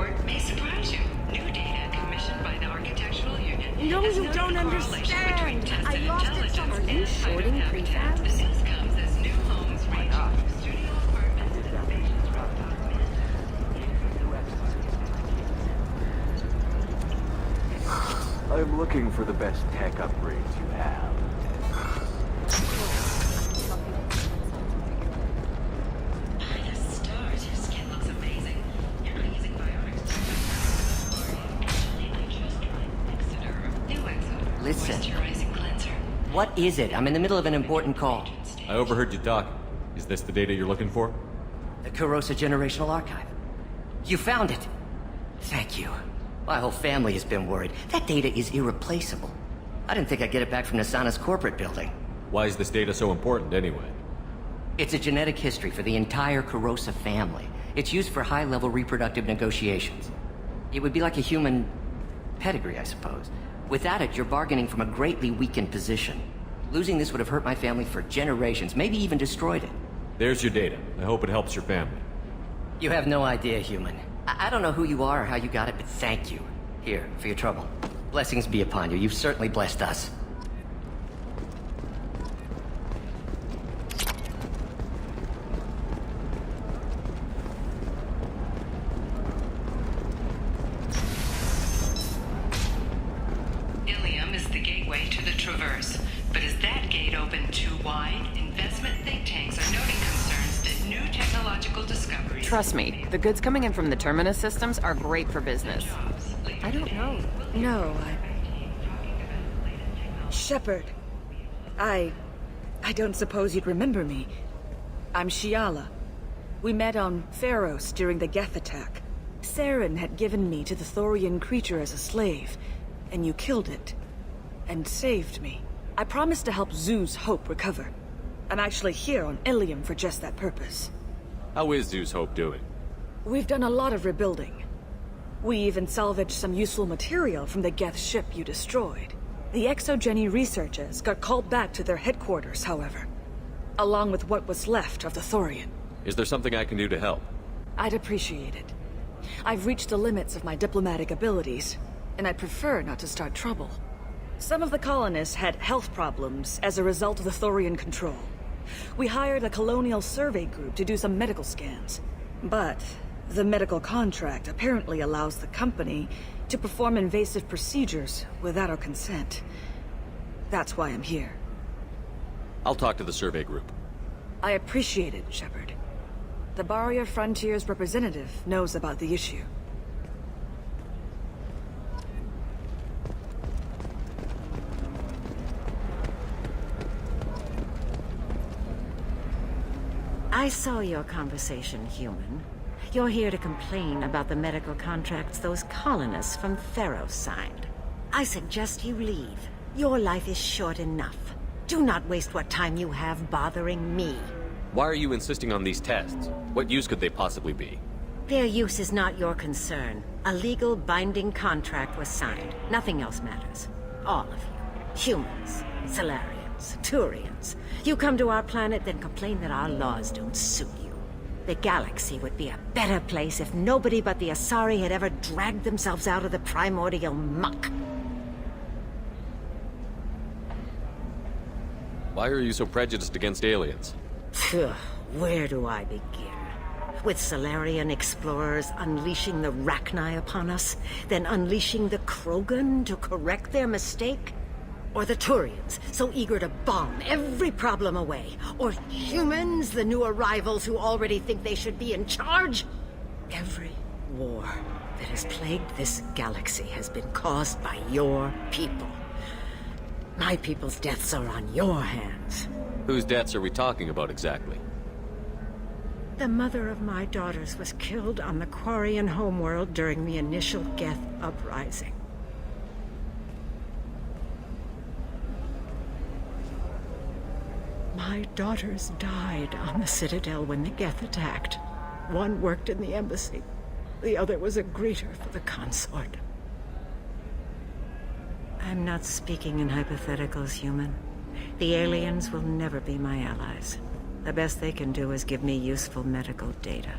report may surprise you. New data commissioned by the Architectural Union. No, has you noted don't a correlation between understand. tested I lost it intelligence somewhere. Are you and shorting habitat. prefabs? This comes as new homes ranging from studio apartments to spacious rooftop mansions. I'm looking for the best tech upgrades you have. Listen. What is it? I'm in the middle of an important call. I overheard you talking. Is this the data you're looking for? The Kurosa Generational Archive. You found it! Thank you. My whole family has been worried. That data is irreplaceable. I didn't think I'd get it back from Nasana's corporate building. Why is this data so important anyway? It's a genetic history for the entire Kurosa family. It's used for high-level reproductive negotiations. It would be like a human pedigree, I suppose. Without it, you're bargaining from a greatly weakened position. Losing this would have hurt my family for generations, maybe even destroyed it. There's your data. I hope it helps your family. You have no idea, human. I don't know who you are or how you got it, but thank you. Here, for your trouble. Blessings be upon you. You've certainly blessed us. Ilium is the gateway to the Traverse, but is that gate open too wide? Investment think tanks are noting concerns that new technological discoveries... Trust me, the goods coming in from the Terminus systems are great for business. I don't know. No, Shepard. I don't suppose you'd remember me. I'm Shiala. We met on Pharos during the Geth attack. Saren had given me to the Thorian creature as a slave, and you killed it. And saved me. I promised to help Zeus Hope recover. I'm actually here on Ilium for just that purpose. How is Zeus Hope doing? We've done a lot of rebuilding. We even salvaged some useful material from the Geth ship you destroyed. The Exogeny researchers got called back to their headquarters, however. Along with what was left of the Thorian. Is there something I can do to help? I'd appreciate it. I've reached the limits of my diplomatic abilities, and I'd prefer not to start trouble. Some of the colonists had health problems as a result of the Thorian control. We hired a colonial survey group to do some medical scans. But the medical contract apparently allows the company to perform invasive procedures without our consent. That's why I'm here. I'll talk to the survey group. I appreciate it, Shepard. The Barrier Frontiers representative knows about the issue. I saw your conversation, human. You're here to complain about the medical contracts those colonists from Pharos signed. I suggest you leave. Your life is short enough. Do not waste what time you have bothering me. Why are you insisting on these tests? What use could they possibly be? Their use is not your concern. A legal binding contract was signed. Nothing else matters. All of you. Humans, Solarians, Turians. You come to our planet, then complain that our laws don't suit you. The galaxy would be a better place if nobody but the Asari had ever dragged themselves out of the primordial muck. Why are you so prejudiced against aliens? Phew, where do I begin? With Solarian explorers unleashing the Rachni upon us, then unleashing the Krogan to correct their mistake? Or the Turians, so eager to bomb every problem away? Or humans, the new arrivals who already think they should be in charge? Every war that has plagued this galaxy has been caused by your people. My people's deaths are on your hands. Whose deaths are we talking about exactly? The mother of my daughters was killed on the Quarian homeworld during the initial Geth uprising. My daughters died on the Citadel when the Geth attacked. One worked in the embassy. The other was a greeter for the consort. I'm not speaking in hypotheticals, human. The aliens will never be my allies. The best they can do is give me useful medical data.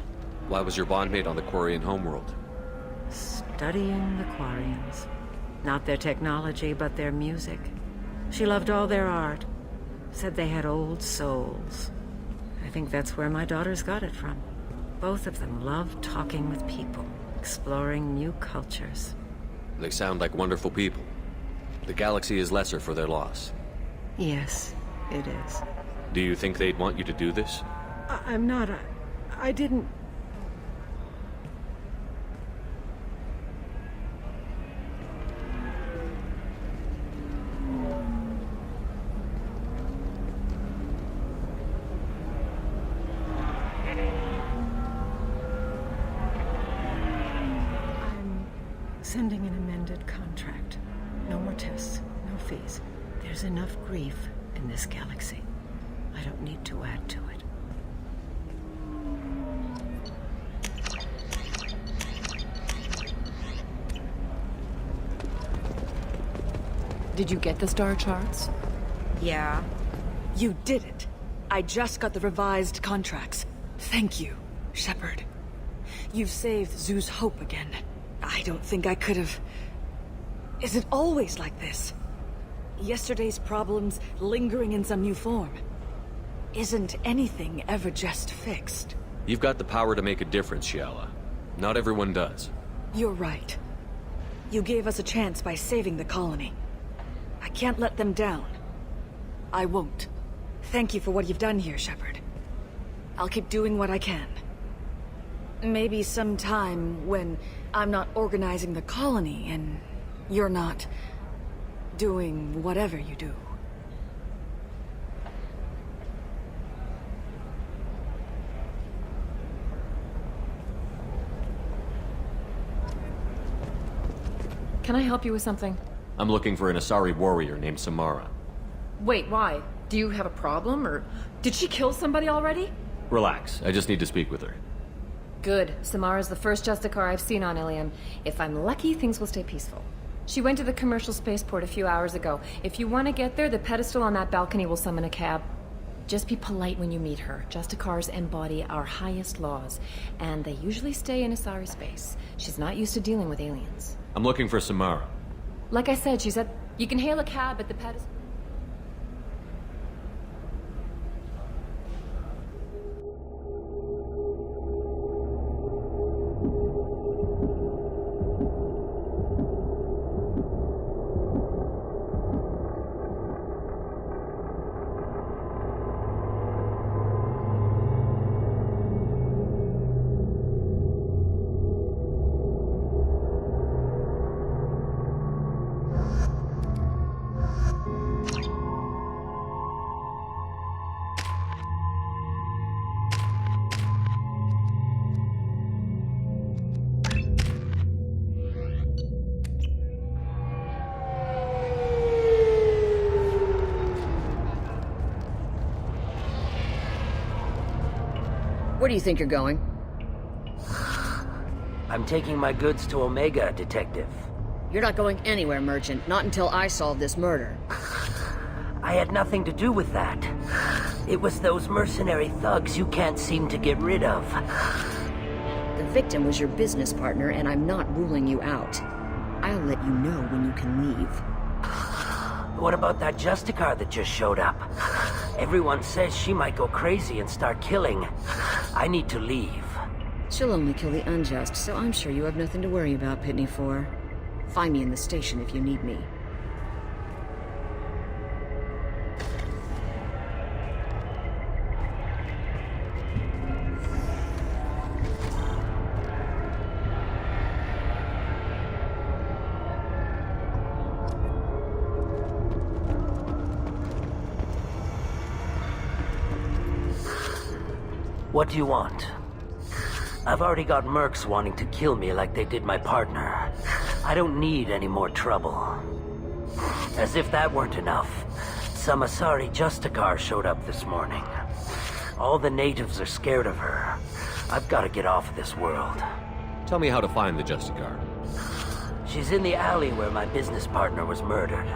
Why was your bondmate on the Quarian homeworld? studying the Quarians. Not their technology, but their music. She loved all their art. Said they had old souls. I think that's where my daughters got it from. Both of them loved talking with people, exploring new cultures. They sound like wonderful people. The galaxy is lesser for their loss. Yes, it is. Do you think they'd want you to do this? I'm not. I didn't. I'm sending an amended contract. No more tests, no fees. There's enough grief in this galaxy. I don't need to add to it. Did you get the star charts? Yeah. You did it. I just got the revised contracts. Thank you, Shepard. You've saved Zoo's hope again. I don't think I could have... Is it always like this? Yesterday's problems lingering in some new form. Isn't anything ever just fixed? You've got the power to make a difference, Shiala. Not everyone does. You're right. You gave us a chance by saving the colony. I can't let them down. I won't. Thank you for what you've done here, Shepard. I'll keep doing what I can. Maybe sometime when I'm not organizing the colony and you're not doing whatever you do. Can I help you with something? I'm looking for an Asari warrior named Samara. Wait, why? Do you have a problem, or did she kill somebody already? Relax, I just need to speak with her. Good. Samara's the first Justicar I've seen on Ilium. If I'm lucky, things will stay peaceful. She went to the commercial spaceport a few hours ago. If you want to get there, the pedestal on that balcony will summon a cab. Just be polite when you meet her. Justicars embody our highest laws, and they usually stay in Asari space. She's not used to dealing with aliens. I'm looking for Samara. Like I said, she's at... You can hail a cab at the pedestal. Where do you think you're going? I'm taking my goods to Omega, Detective. You're not going anywhere, Merchant. Not until I solve this murder. I had nothing to do with that. It was those mercenary thugs you can't seem to get rid of. The victim was your business partner, and I'm not ruling you out. I'll let you know when you can leave. What about that Justicar that just showed up? Everyone says she might go crazy and start killing. I need to leave. She'll only kill the unjust, so I'm sure you have nothing to worry about, Pitney 4. Find me in the station if you need me. What do you want? I've already got mercs wanting to kill me like they did my partner. I don't need any more trouble. As if that weren't enough, some Asari Justicar showed up this morning. All the natives are scared of her. I've got to get off of this world. Tell me how to find the Justicar. She's in the alley where my business partner was murdered.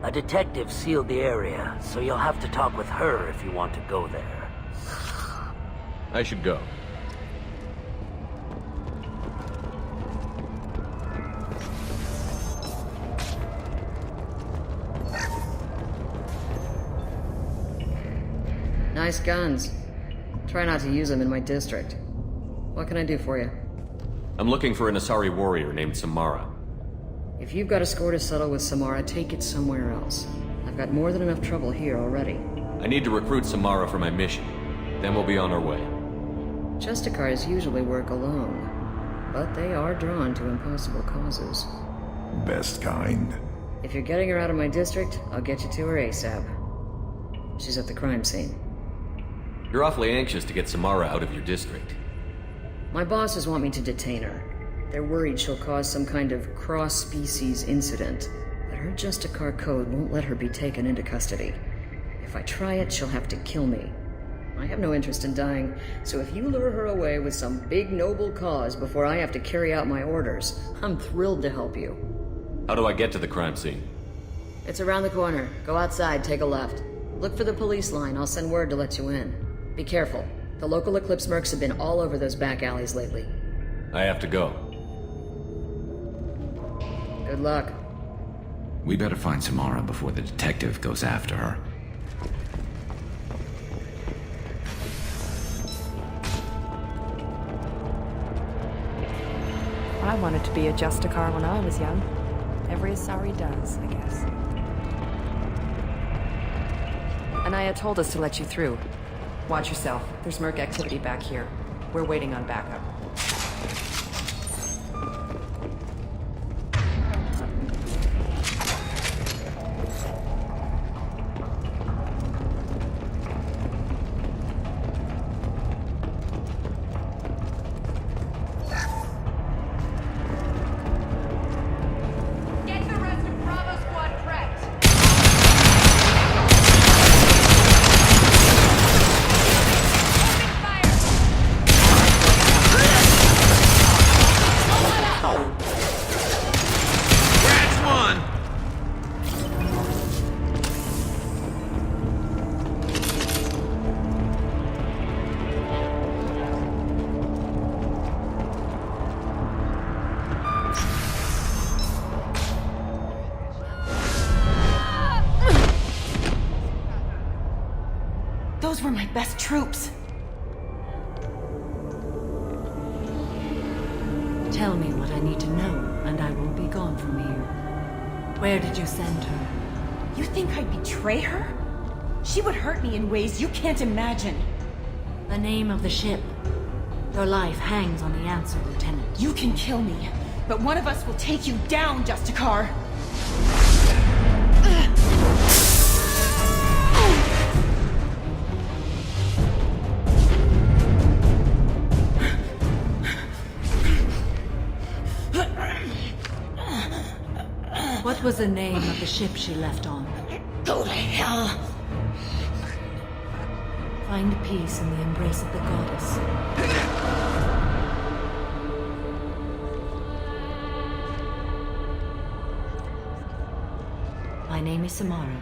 A detective sealed the area, so you'll have to talk with her if you want to go there. I should go. Nice guns. Try not to use them in my district. What can I do for you? I'm looking for an Asari warrior named Samara. If you've got a score to settle with Samara, take it somewhere else. I've got more than enough trouble here already. I need to recruit Samara for my mission. Then we'll be on our way. Justicars usually work alone, but they are drawn to impossible causes. Best kind. If you're getting her out of my district, I'll get you to her ASAP. She's at the crime scene. You're awfully anxious to get Samara out of your district. My bosses want me to detain her. They're worried she'll cause some kind of cross-species incident, but her Justicar code won't let her be taken into custody. If I try it, she'll have to kill me. I have no interest in dying, so if you lure her away with some big noble cause before I have to carry out my orders, I'm thrilled to help you. How do I get to the crime scene? It's around the corner. Go outside, take a left. Look for the police line. I'll send word to let you in. Be careful. The local Eclipse mercs have been all over those back alleys lately. I have to go. Good luck. We better find Samara before the detective goes after her. I wanted to be a Justicar when I was young. Every Asari does, I guess. Anaya told us to let you through. Watch yourself. There's merc activity back here. We're waiting on backup. Those were my best troops. Tell me what I need to know, and I will be gone from here. Where did you send her? You think I'd betray her? She would hurt me in ways you can't imagine. The name of the ship. Your life hangs on the answer, Lieutenant. You can kill me, but one of us will take you down, Justicar. What was the name of the ship she left on? Go to hell! Find peace in the embrace of the goddess. My name is Samara,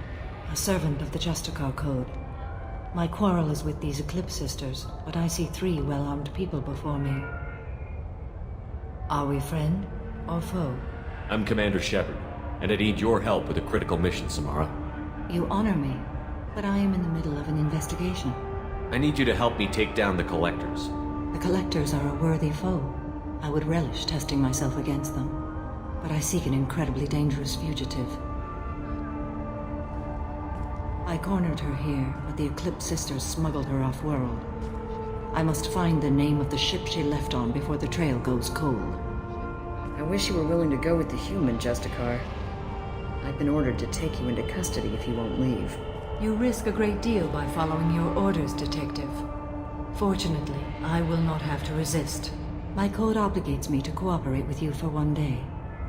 a servant of the Justicar Code. My quarrel is with these Eclipse Sisters, but I see 3 well-armed people before me. Are we friend or foe? I'm Commander Shepard, and I need your help with a critical mission, Samara. You honor me, but I am in the middle of an investigation. I need you to help me take down the Collectors. The Collectors are a worthy foe. I would relish testing myself against them, but I seek an incredibly dangerous fugitive. I cornered her here, but the Eclipse Sisters smuggled her off-world. I must find the name of the ship she left on before the trail goes cold. I wish you were willing to go with the human, Justicar. I've been ordered to take you into custody if you won't leave. You risk a great deal by following your orders, Detective. Fortunately, I will not have to resist. My code obligates me to cooperate with you for 1 day.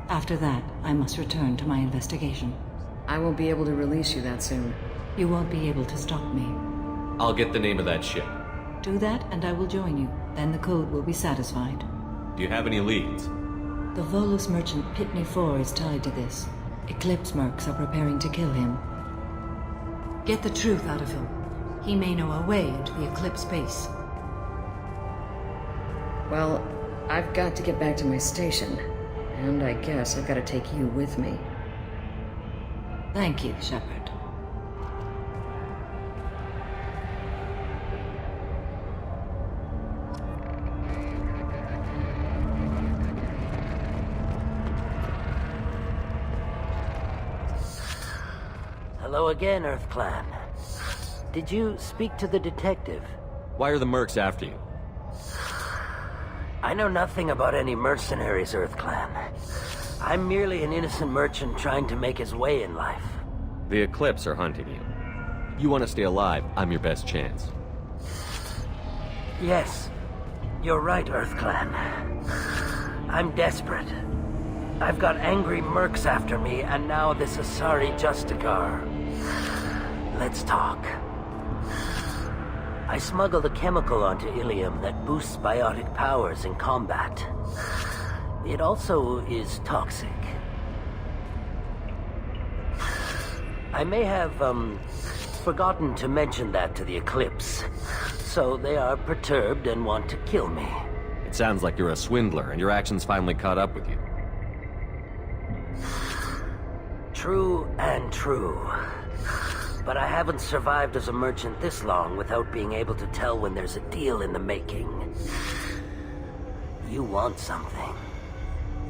After that, I must return to my investigation. I won't be able to release you that soon. You won't be able to stop me. I'll get the name of that ship. Do that, and I will join you. Then the code will be satisfied. Do you have any leads? The Volus merchant Pitney 4 is tied to this. Eclipse mercs are preparing to kill him. Get the truth out of him. He may know a way into the Eclipse base. Well, I've got to get back to my station. And I guess I've got to take you with me. Thank you, Shepard. Hello again, Earth Clan. Did you speak to the detective? Why are the mercs after you? I know nothing about any mercenaries, Earth Clan. I'm merely an innocent merchant trying to make his way in life. The Eclipse are hunting you. You want to stay alive, I'm your best chance. Yes, you're right, Earth Clan. I'm desperate. I've got angry mercs after me, and now this Asari Justicar. Let's talk. I smuggled a chemical onto Ilium that boosts biotic powers in combat. It also is toxic. I may have, forgotten to mention that to the Eclipse. So they are perturbed and want to kill me. It sounds like you're a swindler, and your actions finally caught up with you. True and true. But I haven't survived as a merchant this long without being able to tell when there's a deal in the making. You want something.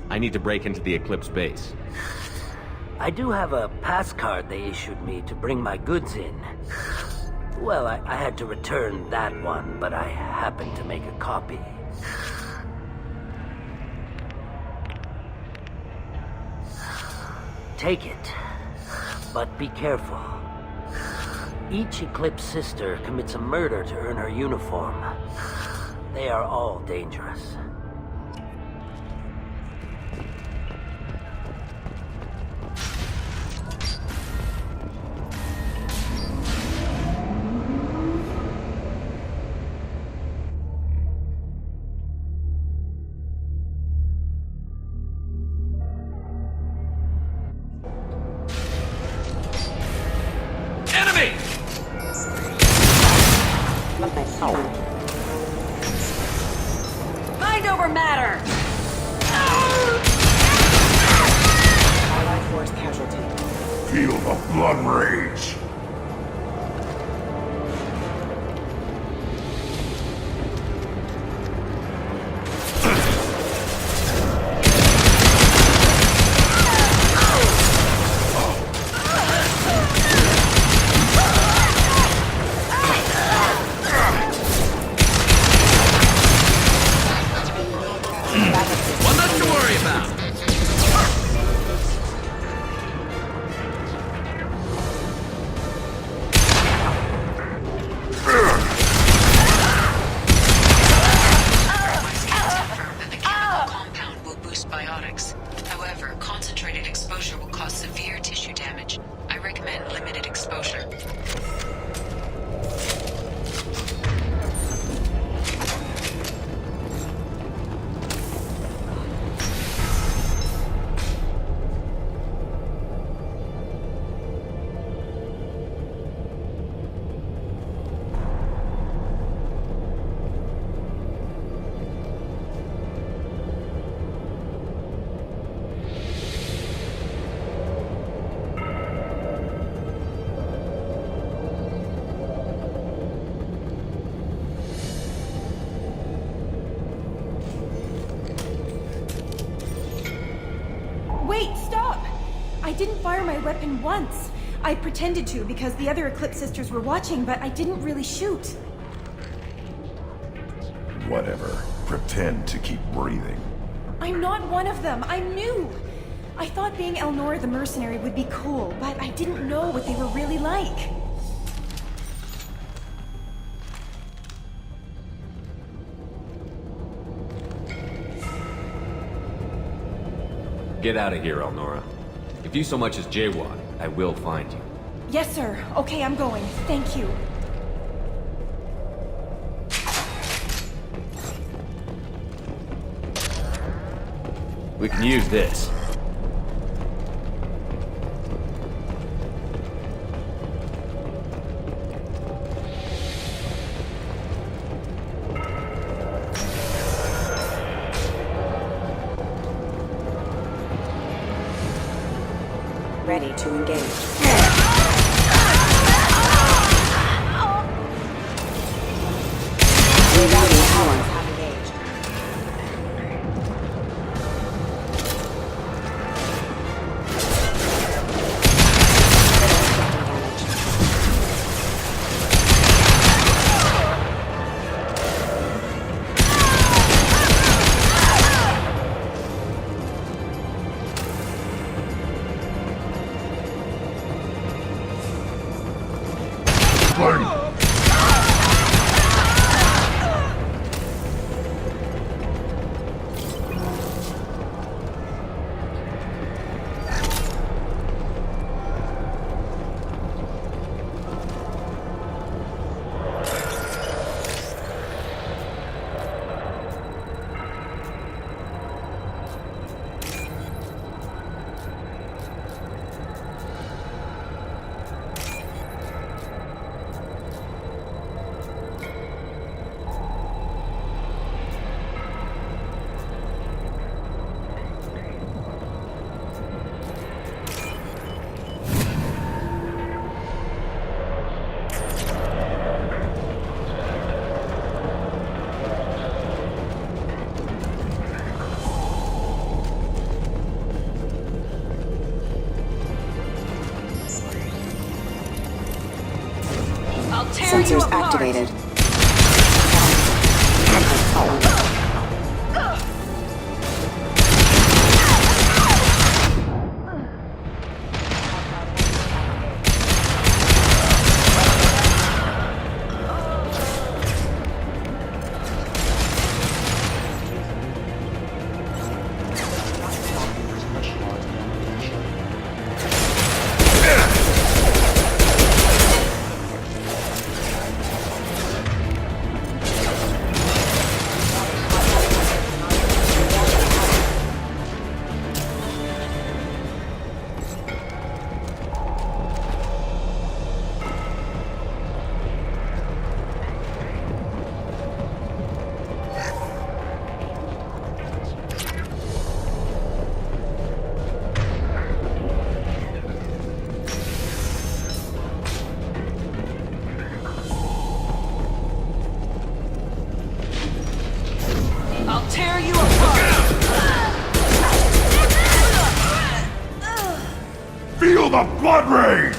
I need to break into the Eclipse base. I do have a pass card they issued me to bring my goods in. Well, I had to return that one, but I happened to make a copy. Take it, but be careful. Each Eclipse sister commits a murder to earn her uniform. They are all dangerous. Mind over matter! Allied force casualty. Feel the blood rage. One less to worry about! That the chemical compound will boost biotics. However, concentrated exposure will cause severe tissue damage. I recommend limited exposure. Wait, stop! I didn't fire my weapon once. I pretended to because the other Eclipse sisters were watching, but I didn't really shoot. Whatever. Pretend to keep breathing. I'm not one of them. I'm new. I thought being Elnora the mercenary would be cool, but I didn't know what they were really like. Get out of here, Elnora. If you so much as jaywalk, I will find you. Yes, sir. Okay, I'm going. Thank you. We can use this. Ready to engage. activated. I'll tear you apart! Feel the blood rage!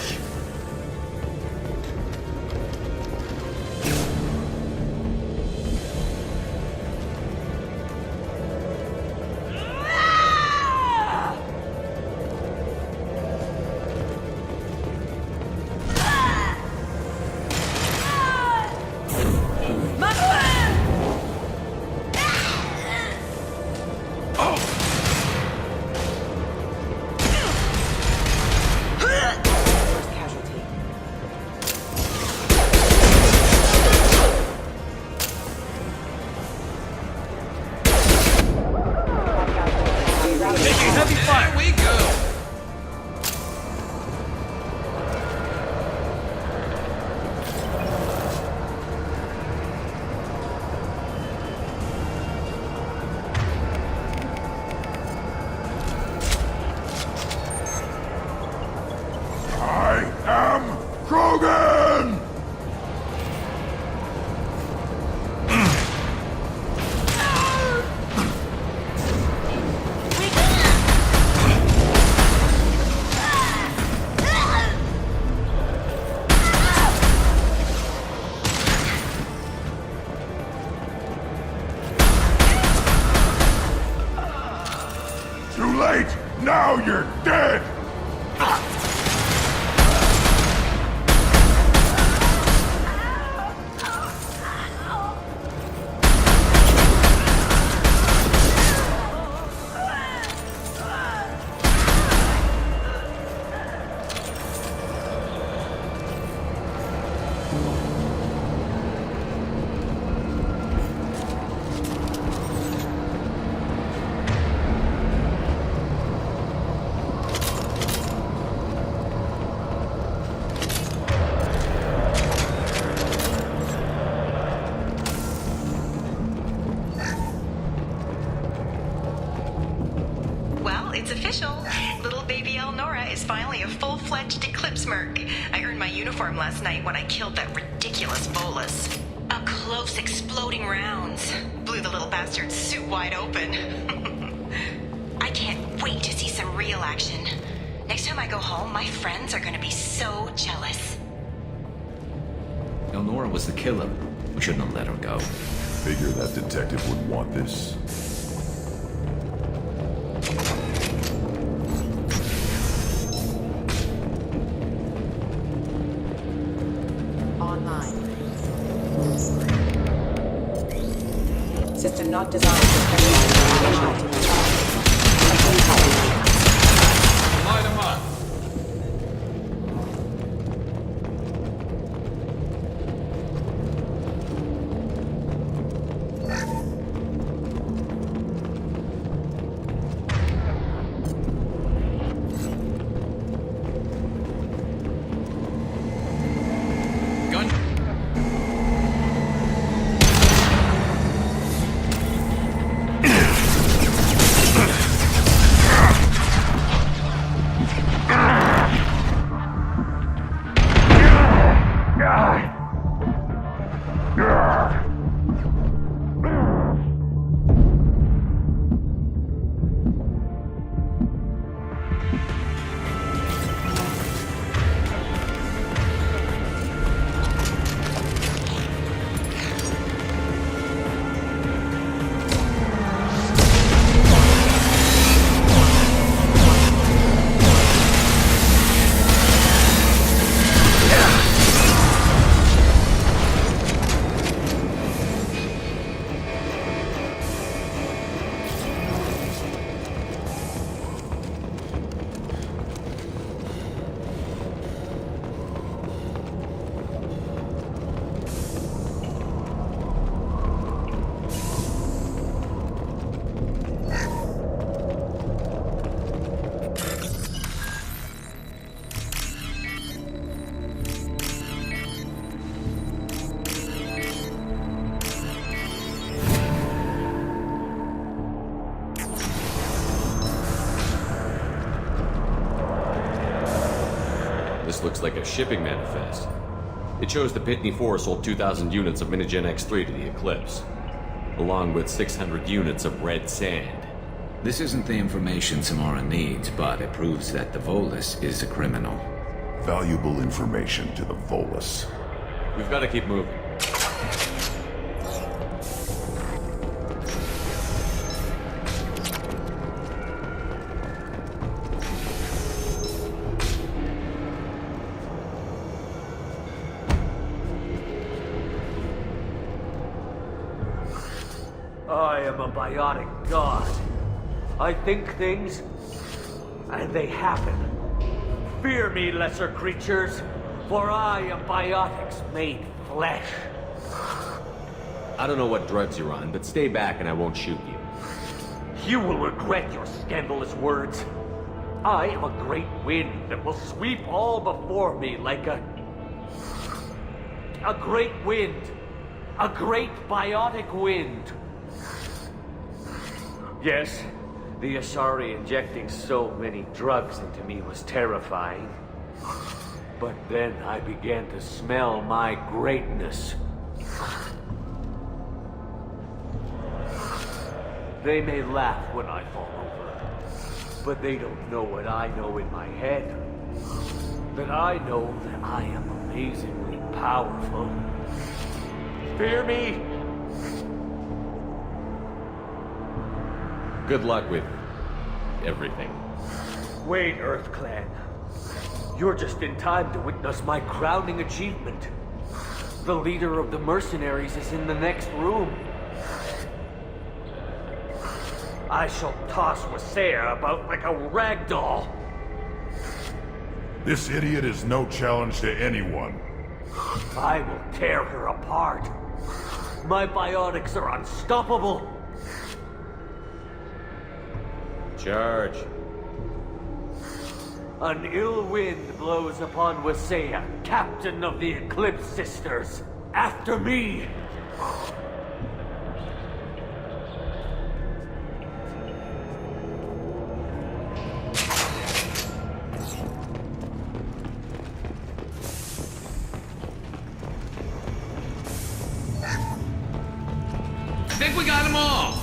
Too late! Now you're dead! It's official. Little baby Elnora is finally a full-fledged Eclipse merc. I earned my uniform last night when I killed that ridiculous bolus. Up close, exploding rounds. Blew the little bastard's suit wide open. I can't wait to see some real action. Next time I go home, my friends are gonna be so jealous. Elnora was the killer. We shouldn't have let her go. Figure that detective would want this. System not designed for specialized Light them up. looks like a shipping manifest. It shows the Pitney 4 sold 2,000 units of Minigen X3 to the Eclipse, along with 600 units of red sand. This isn't the information Samara needs, but it proves that the Volus is a criminal. Valuable information to the Volus. We've got to keep moving. I am a biotic god. I think things, and they happen. Fear me, lesser creatures, for I am biotics made flesh. I don't know what drugs you're on, but stay back and I won't shoot you. You will regret your scandalous words. I am a great wind that will sweep all before me like a great wind. A great biotic wind. Yes, the Asari injecting so many drugs into me was terrifying. But then I began to smell my greatness. They may laugh when I fall over, but they don't know what I know in my head. That I know that I am amazingly powerful. Fear me? Good luck with everything. Wait, Earth Clan. You're just in time to witness my crowning achievement. The leader of the mercenaries is in the next room. I shall toss Wasea about like a rag doll. This idiot is no challenge to anyone. I will tear her apart. My biotics are unstoppable. Charge. An ill wind blows upon Wasea, captain of the Eclipse Sisters. After me! I think we got them all!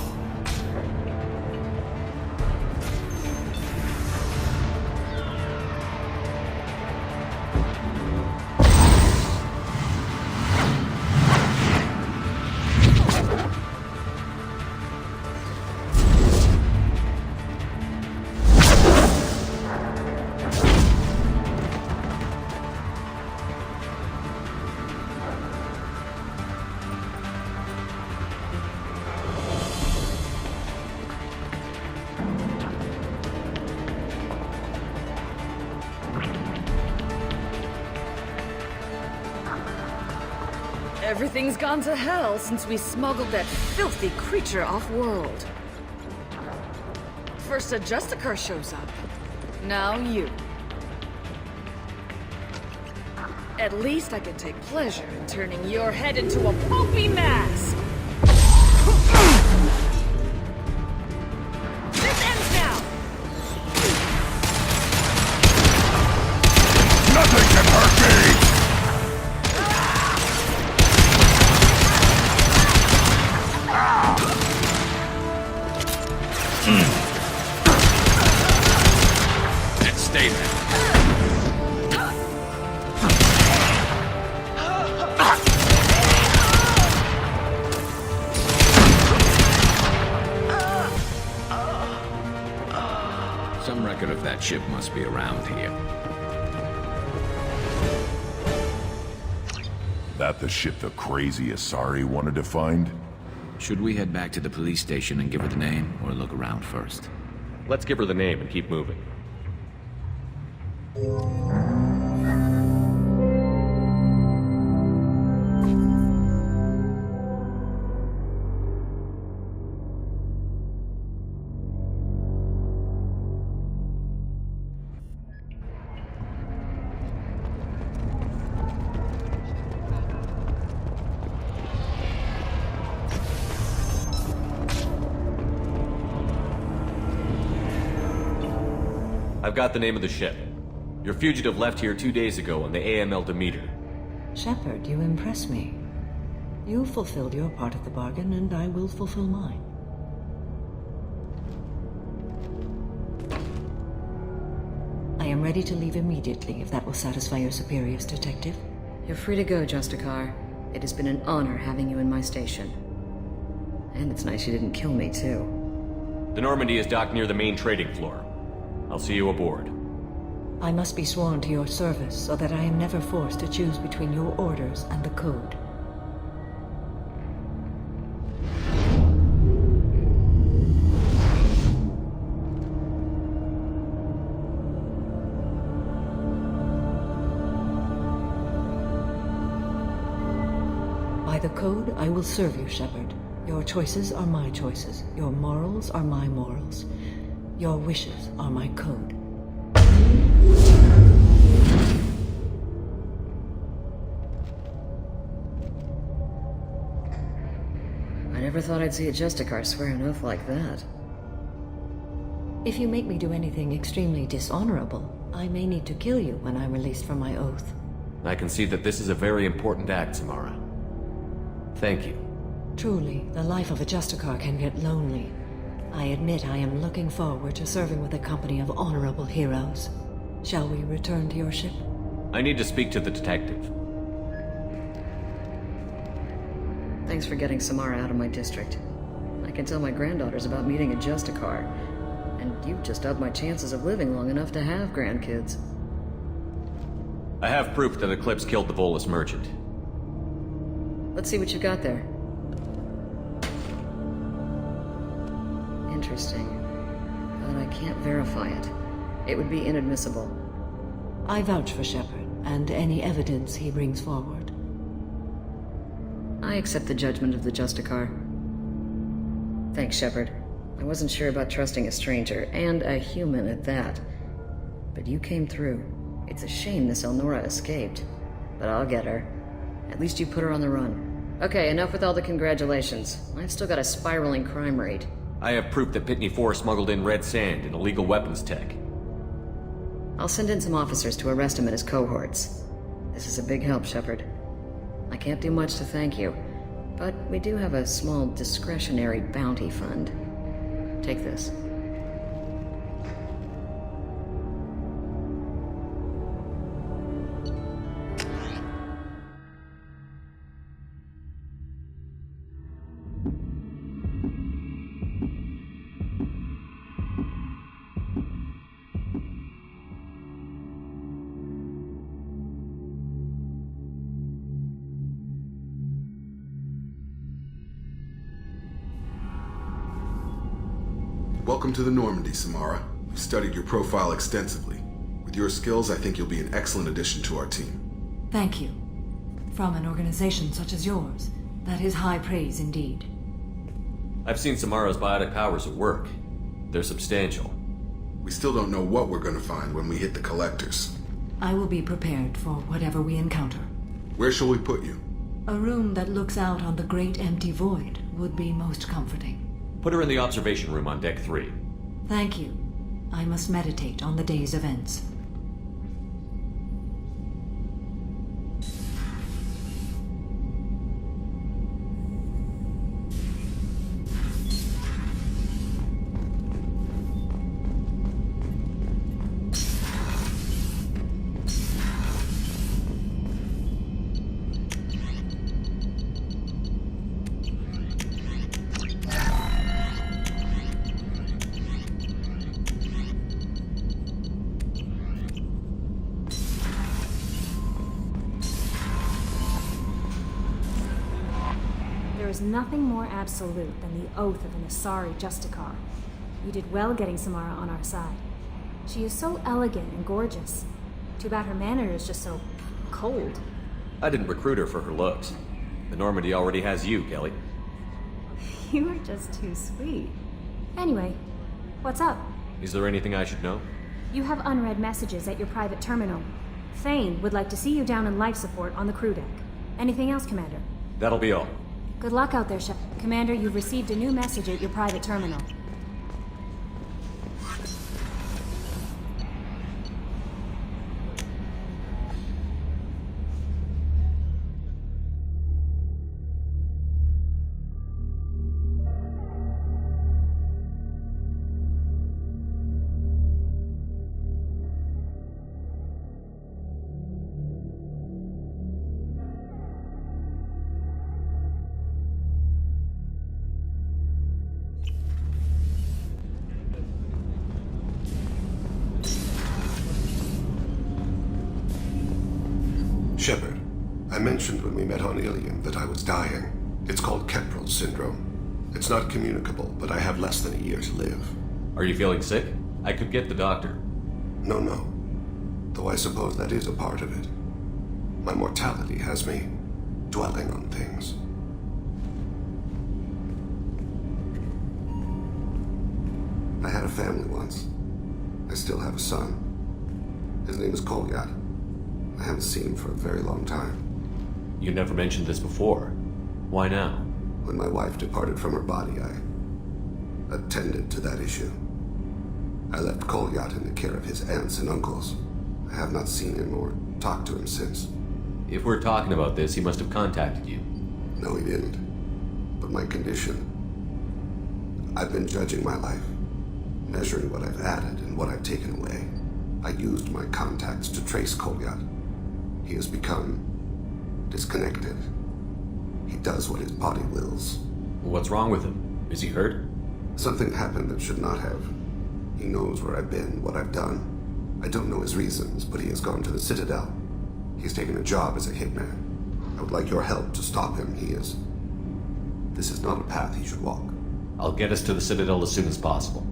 Everything's gone to hell since we smuggled that filthy creature off-world. First a Justicar shows up. Now you. At least I can take pleasure in turning your head into a pulpy mass! This ends now! Nothing can hurt me! Let's stay there. Some record of that ship must be around here. That the ship the crazy Asari wanted to find? Should we head back to the police station and give her the name, or look around first? Let's give her the name and keep moving. I've got the name of the ship. Your fugitive left here 2 days ago on the AML Demeter. Shepard, you impress me. You fulfilled your part of the bargain, and I will fulfill mine. I am ready to leave immediately, if that will satisfy your superiors, Detective. You're free to go, Justicar. It has been an honor having you in my station. And it's nice you didn't kill me, too. The Normandy is docked near the main trading floor. I'll see you aboard. I must be sworn to your service so that I am never forced to choose between your orders and the Code. By the Code, I will serve you, Shepard. Your choices are my choices. Your morals are my morals. Your wishes are my code. I never thought I'd see a Justicar swear an oath like that. If you make me do anything extremely dishonorable, I may need to kill you when I'm released from my oath. I can see that this is a very important act, Samara. Thank you. Truly, the life of a Justicar can get lonely. I admit I am looking forward to serving with a company of honorable heroes. Shall we return to your ship? I need to speak to the detective. Thanks for getting Samara out of my district. I can tell my granddaughters about meeting a Justicar. And you've just upped my chances of living long enough to have grandkids. I have proof that Eclipse killed the Volus merchant. Let's see what you got there. Interesting. But I can't verify it. It would be inadmissible. I vouch for Shepard, and any evidence he brings forward. I accept the judgment of the Justicar. Thanks, Shepard. I wasn't sure about trusting a stranger, and a human at that. But you came through. It's a shame this Elnora escaped. But I'll get her. At least you put her on the run. Okay, enough with all the congratulations. I've still got a spiraling crime rate. I have proof that Pitney 4 smuggled in red sand and illegal weapons tech. I'll send in some officers to arrest him and his cohorts. This is a big help, Shepard. I can't do much to thank you, but we do have a small discretionary bounty fund. Take this. Welcome to the Normandy, Samara. We've studied your profile extensively. With your skills, I think you'll be an excellent addition to our team. Thank you. From an organization such as yours, that is high praise indeed. I've seen Samara's biotic powers at work. They're substantial. We still don't know what we're going to find when we hit the collectors. I will be prepared for whatever we encounter. Where shall we put you? A room that looks out on the great empty void would be most comforting. Put her in the observation room on deck 3. Thank you. I must meditate on the day's events. There is nothing more absolute than the oath of an Asari Justicar. You did well getting Samara on our side. She is so elegant and gorgeous. Too bad her manner is just so cold. I didn't recruit her for her looks. The Normandy already has you, Kelly. You are just too sweet. Anyway, what's up? Is there anything I should know? You have unread messages at your private terminal. Thane would like to see you down in life support on the crew deck. Anything else, Commander? That'll be all. Good luck out there, Shep. Commander, you've received a new message at your private terminal. Shepard, I mentioned when we met on Ilium that I was dying. It's called Keprel's syndrome. It's not communicable, but I have less than a year to live. Are you feeling sick? I could get the doctor. No. Though I suppose that is a part of it. My mortality has me dwelling on things. I had a family once. I still have a son. His name is Kolyat. I haven't seen him for a very long time. You never mentioned this before. Why now? When my wife departed from her body, I attended to that issue. I left Kolyat in the care of his aunts and uncles. I have not seen him or talked to him since. If we're talking about this, he must have contacted you. No, he didn't. But my condition... I've been judging my life, measuring what I've added and what I've taken away. I used my contacts to trace Kolyat. He has become disconnected. He does what his body wills. What's wrong with him? Is he hurt? Something happened that should not have. He knows where I've been, what I've done. I don't know his reasons, but he has gone to the Citadel. He's taken a job as a hitman. I would like your help to stop him. This is not a path he should walk. I'll get us to the Citadel as soon as possible.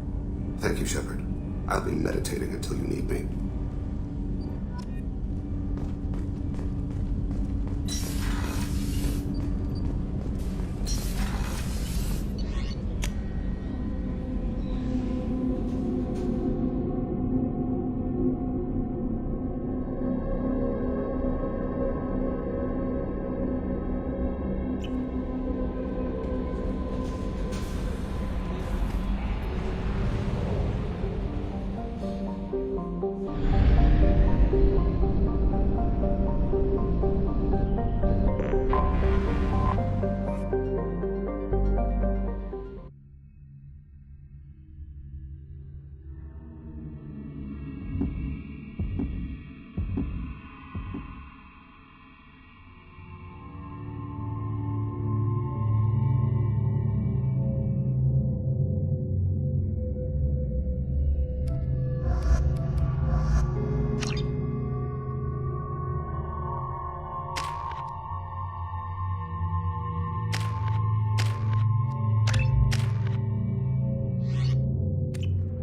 Thank you, Shepard. I'll be meditating until you need me.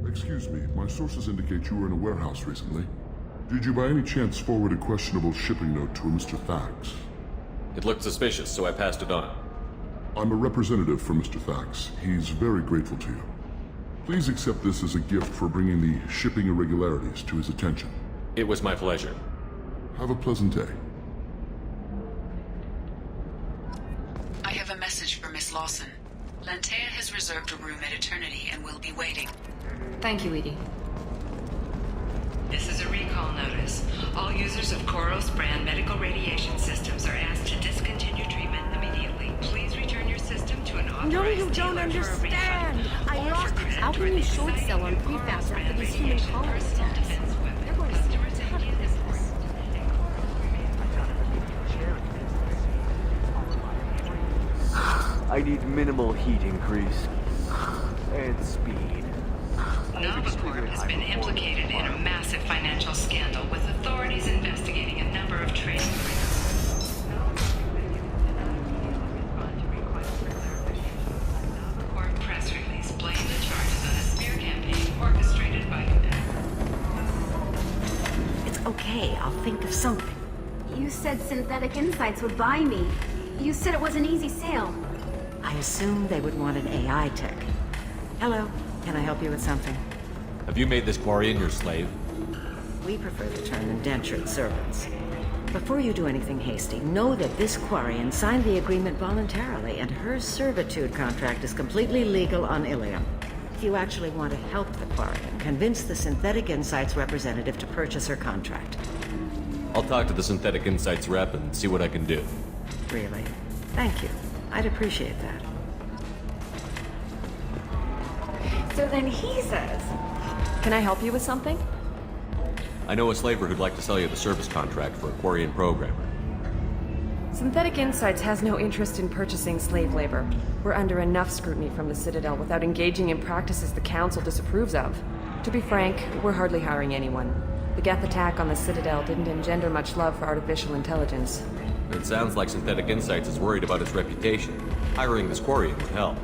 Excuse me, my sources indicate you were in a warehouse recently. Did you by any chance forward a questionable shipping note to a Mr. Thax? It looked suspicious, so I passed it on. I'm a representative for Mr. Thax. He's very grateful to you. Please accept this as a gift for bringing the shipping irregularities to his attention. It was my pleasure. Have a pleasant day. I have a message for Miss Lawson. Lantea has reserved a room at Eternity and will be waiting. Thank you, Edie. This is a recall notice. All users of Koros brand medical radiation systems are asked to discontinue treatment immediately. Please return your system to an authorized No, you don't dealer for a understand. refund. I lost it. How can you short sell on prefabs after these human colonists? They're going to see what's happening. I need minimal heat increase. And speed. Novacorp has been implicated in a massive financial scandal with authorities investigating a number of trade agreements. Novacorp press release blamed the charges on a smear campaign orchestrated by It's okay, I'll think of something. You said Synthetic Insights would buy me. You said it was an easy sale. I assumed they would want an AI tech. Hello, can I help you with something? Have you made this Quarian your slave? We prefer the term indentured servants. Before you do anything hasty, know that this Quarian signed the agreement voluntarily, and her servitude contract is completely legal on Ilium. If you actually want to help the Quarian, convince the Synthetic Insights representative to purchase her contract. I'll talk to the Synthetic Insights rep and see what I can do. Really? Thank you. I'd appreciate that. So then he says, "Can I help you with something?" I know a slaver who'd like to sell you the service contract for a Quarian programmer. Synthetic Insights has no interest in purchasing slave labor. We're under enough scrutiny from the Citadel without engaging in practices the Council disapproves of. To be frank, we're hardly hiring anyone. The Geth attack on the Citadel didn't engender much love for artificial intelligence. It sounds like Synthetic Insights is worried about its reputation. Hiring this Quarian would help.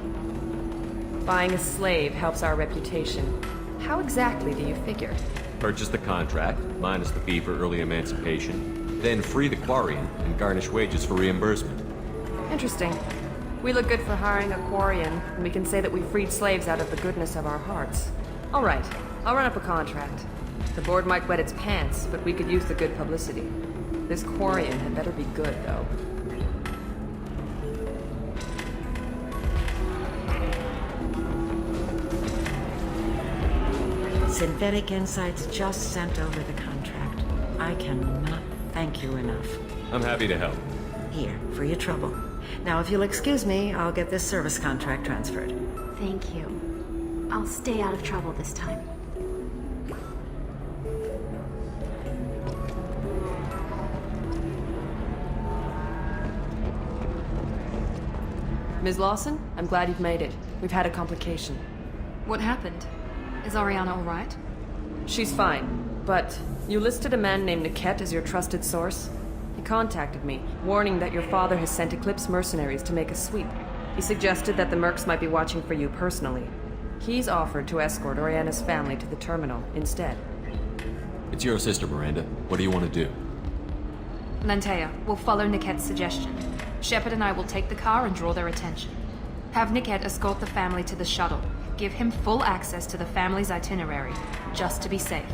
Buying a slave helps our reputation. How exactly do you figure? Purchase the contract, minus the fee for early emancipation, then free the Quarian and garnish wages for reimbursement. Interesting. We look good for hiring a Quarian, and we can say that we freed slaves out of the goodness of our hearts. All right, I'll run up a contract. The board might wet its pants, but we could use the good publicity. This Quarian had better be good, though. Synthetic Insights just sent over the contract. I cannot thank you enough. I'm happy to help. Here, for your trouble. Now, if you'll excuse me, I'll get this service contract transferred. Thank you. I'll stay out of trouble this time. Ms. Lawson, I'm glad you've made it. We've had a complication. What happened? Is Ariana all right? She's fine, but you listed a man named Niket as your trusted source. He contacted me, warning that your father has sent Eclipse mercenaries to make a sweep. He suggested that the Mercs might be watching for you personally. He's offered to escort Oriana's family to the terminal instead. It's your sister, Miranda. What do you want to do? Lantea, we'll follow Niket's suggestion. Shepard and I will take the car and draw their attention. Have Niket escort the family to the shuttle. Give him full access to the family's itinerary, just to be safe.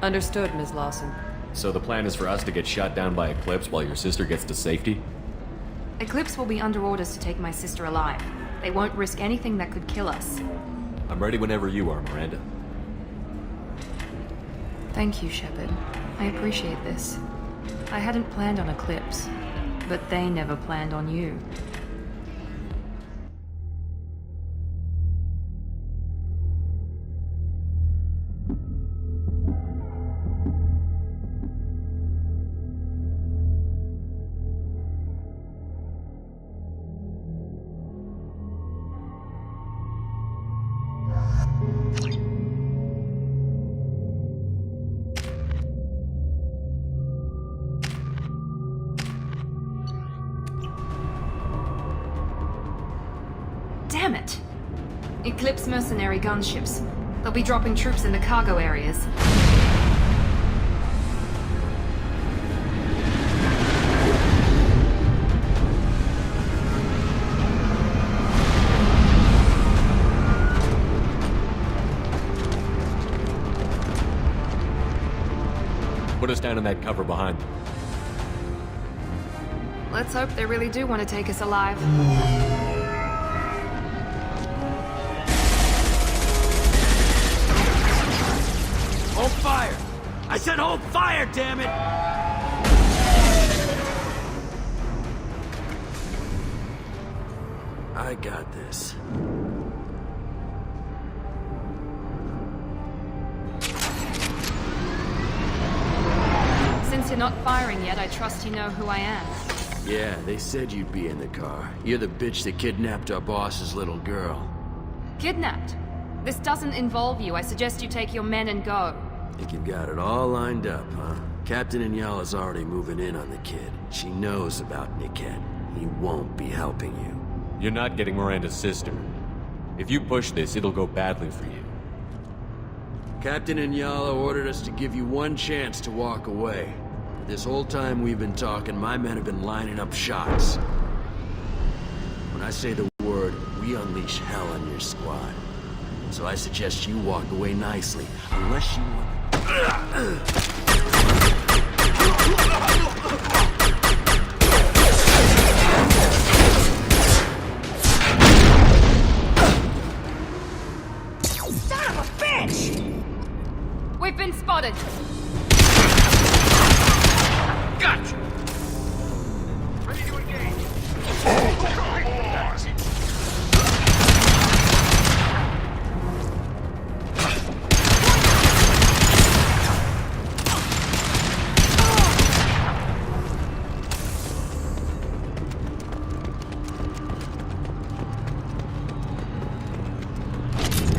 Understood, Ms. Lawson. So the plan is for us to get shot down by Eclipse while your sister gets to safety? Eclipse will be under orders to take my sister alive. They won't risk anything that could kill us. I'm ready whenever you are, Miranda. Thank you, Shepard. I appreciate this. I hadn't planned on Eclipse, but they never planned on you. Damn it! Eclipse mercenary gunships. They'll be dropping troops in the cargo areas. Put us down in that cover behind them. Let's hope they really do want to take us alive. Hold fire! I said hold fire, damn it! I got this. Since you're not firing yet, I trust you know who I am. Yeah, they said you'd be in the car. You're the bitch that kidnapped our boss's little girl. Kidnapped? This doesn't involve you. I suggest you take your men and go. Think you've got it all lined up, huh? Captain Inyala's already moving in on the kid. She knows about Niket. He won't be helping you. You're not getting Miranda's sister. If you push this, it'll go badly for you. Captain Inyala ordered us to give you one chance to walk away. This whole time we've been talking, my men have been lining up shots. When I say the word, we unleash hell on your squad. So I suggest you walk away nicely, unless you want... Son of a bitch! We've been spotted! Gotcha! Ready to engage.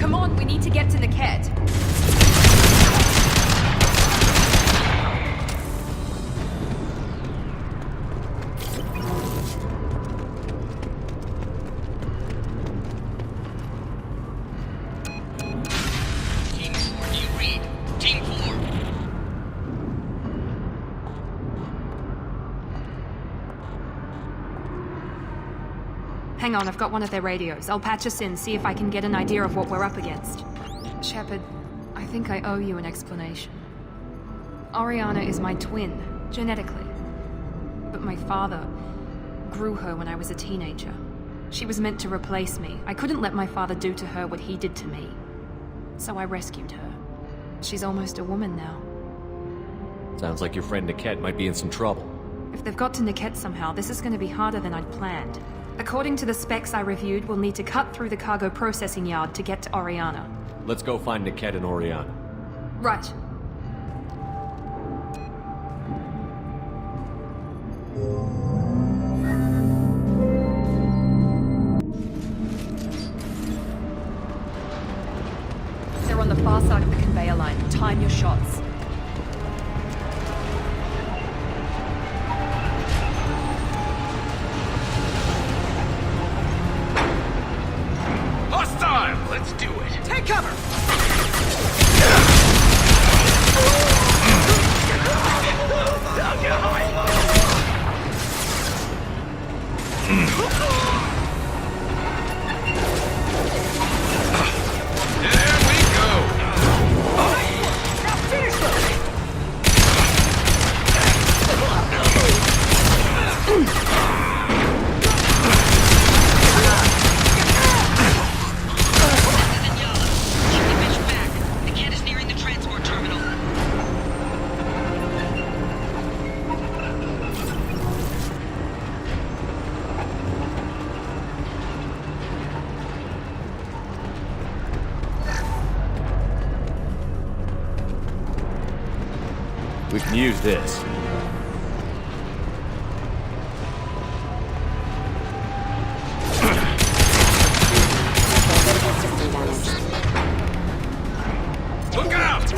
Come on, we need to get to Niket. Hang on, I've got one of their radios. I'll patch us in, see if I can get an idea of what we're up against. Shepard, I think I owe you an explanation. Oriana is my twin, genetically. But my father grew her when I was a teenager. She was meant to replace me. I couldn't let my father do to her what he did to me. So I rescued her. She's almost a woman now. Sounds like your friend Niket might be in some trouble. If they've got to Niket somehow, this is going to be harder than I'd planned. According to the specs I reviewed, we'll need to cut through the cargo processing yard to get to Oriana. Let's go find Niket and Oriana. Right. They're on the far side of the conveyor line. Time your shots. Hostile! Let's do it! Take cover! There we go! Now finish them! We can use this. Look out!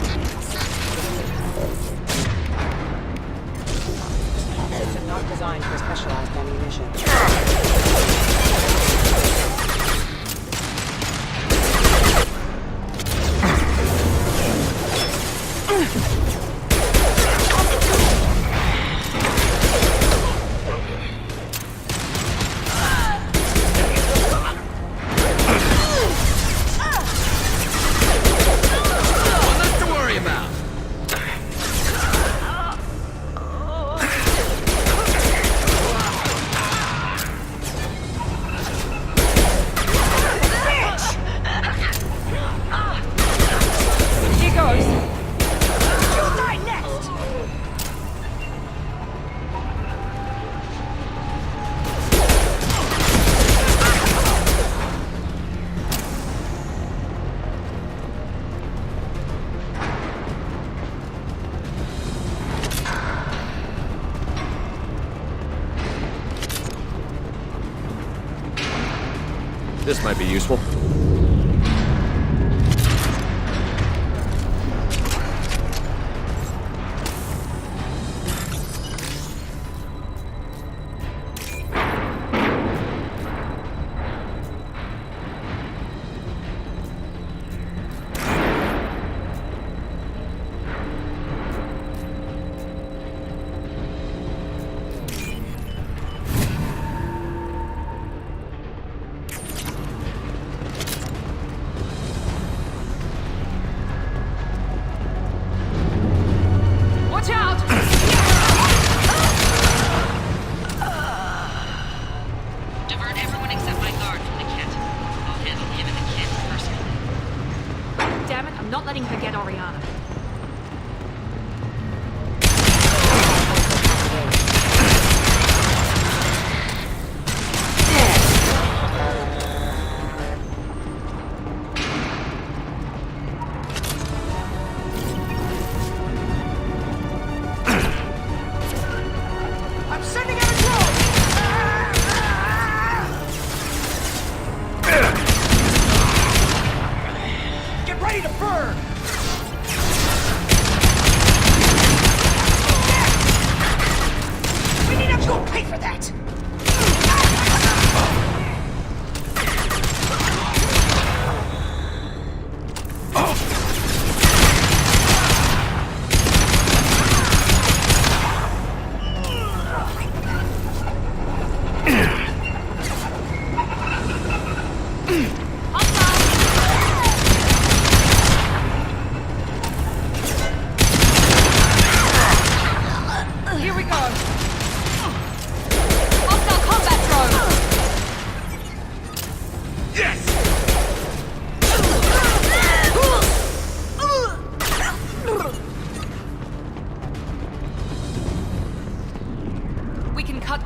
It's not designed for specialized ammunition. Nothing to worry about. Here goes. You die next! This might be useful. Watch out! Divert everyone except my guard from Niket. I'll handle him and the kid personally. Damn it, I'm not letting her get Oriana. I'm sending out a drone! Get ready to burn!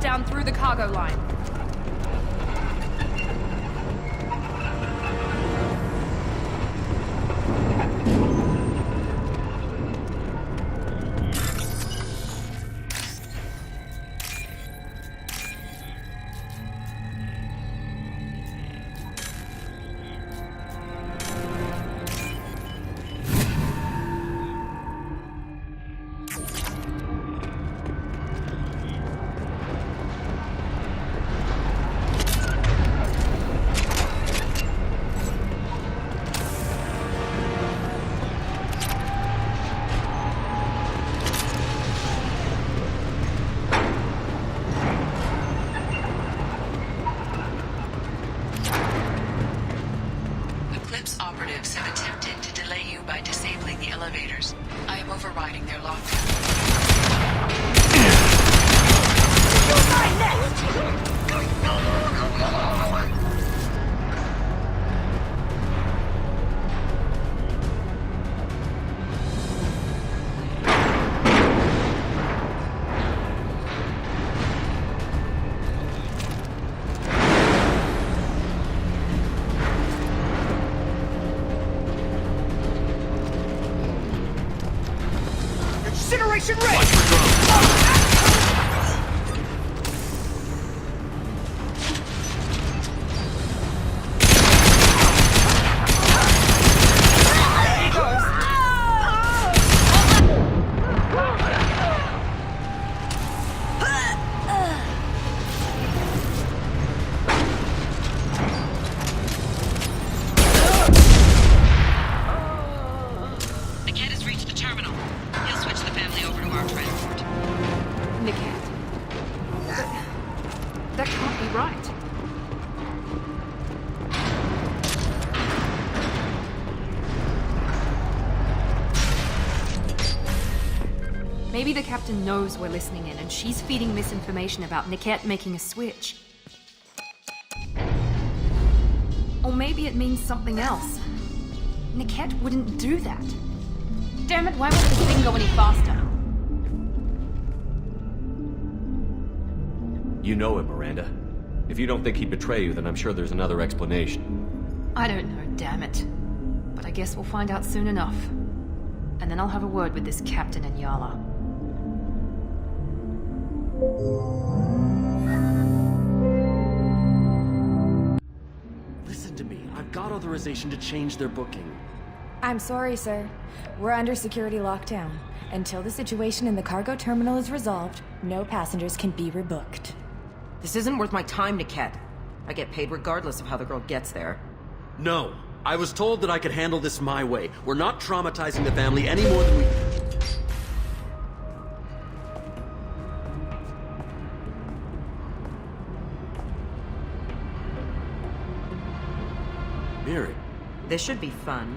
down through the cargo line. Eclipse operatives have attempted to delay you by disabling the elevators. I am overriding their lockdown. Incineration rate! Niket has reached the terminal. He'll switch the family over to our transport. Niket. That can't be right. Maybe the captain knows we're listening in and she's feeding misinformation about Niket making a switch. Or maybe it means something else. Niket wouldn't do that. Damn it, why won't this thing go any faster? You know him, Miranda. If you don't think he'd betray you, then I'm sure there's another explanation. I don't know, damn it. But I guess we'll find out soon enough. And then I'll have a word with this captain in Yala. Listen to me. I've got authorization to change their booking. I'm sorry, sir. We're under security lockdown. Until the situation in the cargo terminal is resolved, no passengers can be rebooked. This isn't worth my time, Niket. I get paid regardless of how the girl gets there. No. I was told that I could handle this my way. We're not traumatizing the family any more than we... Miri. This should be fun.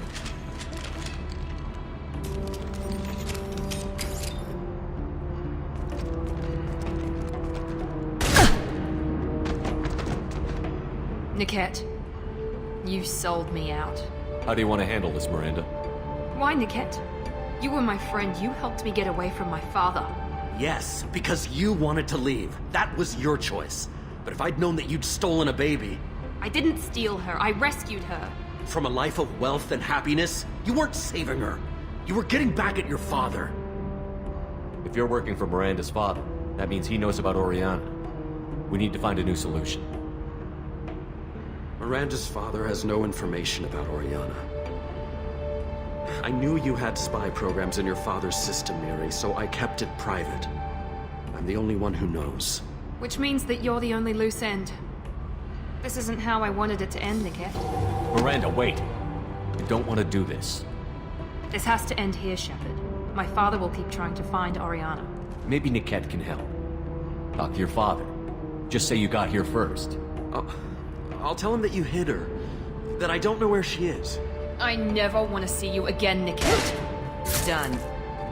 Niket, you sold me out. How do you want to handle this, Miranda? Why, Niket? You were my friend. You helped me get away from my father. Yes, because you wanted to leave. That was your choice. But if I'd known that you'd stolen a baby... I didn't steal her. I rescued her. From a life of wealth and happiness, you weren't saving her. You were getting back at your father. If you're working for Miranda's father, that means he knows about Oriana. We need to find a new solution. Miranda's father has no information about Oriana. I knew you had spy programs in your father's system, Miri, so I kept it private. I'm the only one who knows. Which means that you're the only loose end. This isn't how I wanted it to end, Niket. Miranda, wait! You don't want to do this. This has to end here, Shepard. My father will keep trying to find Oriana. Maybe Niket can help. Talk to your father. Just say you got here first. I'll tell him that you hid her. That I don't know where she is. I never want to see you again, Niket. Done.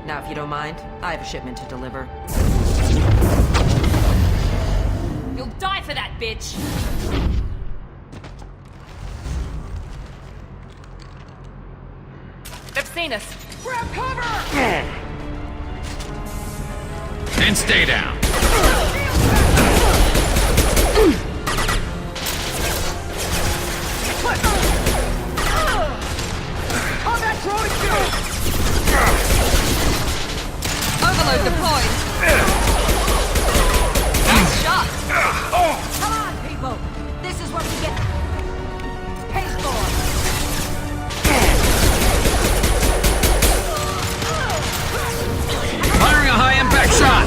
Now, if you don't mind, I have a shipment to deliver. You'll die for that, bitch! They've seen us. Grab cover! And stay down. Overload deployed. Nice shot. Come on, people! This is what we get paid for! Firing a high-impact shot!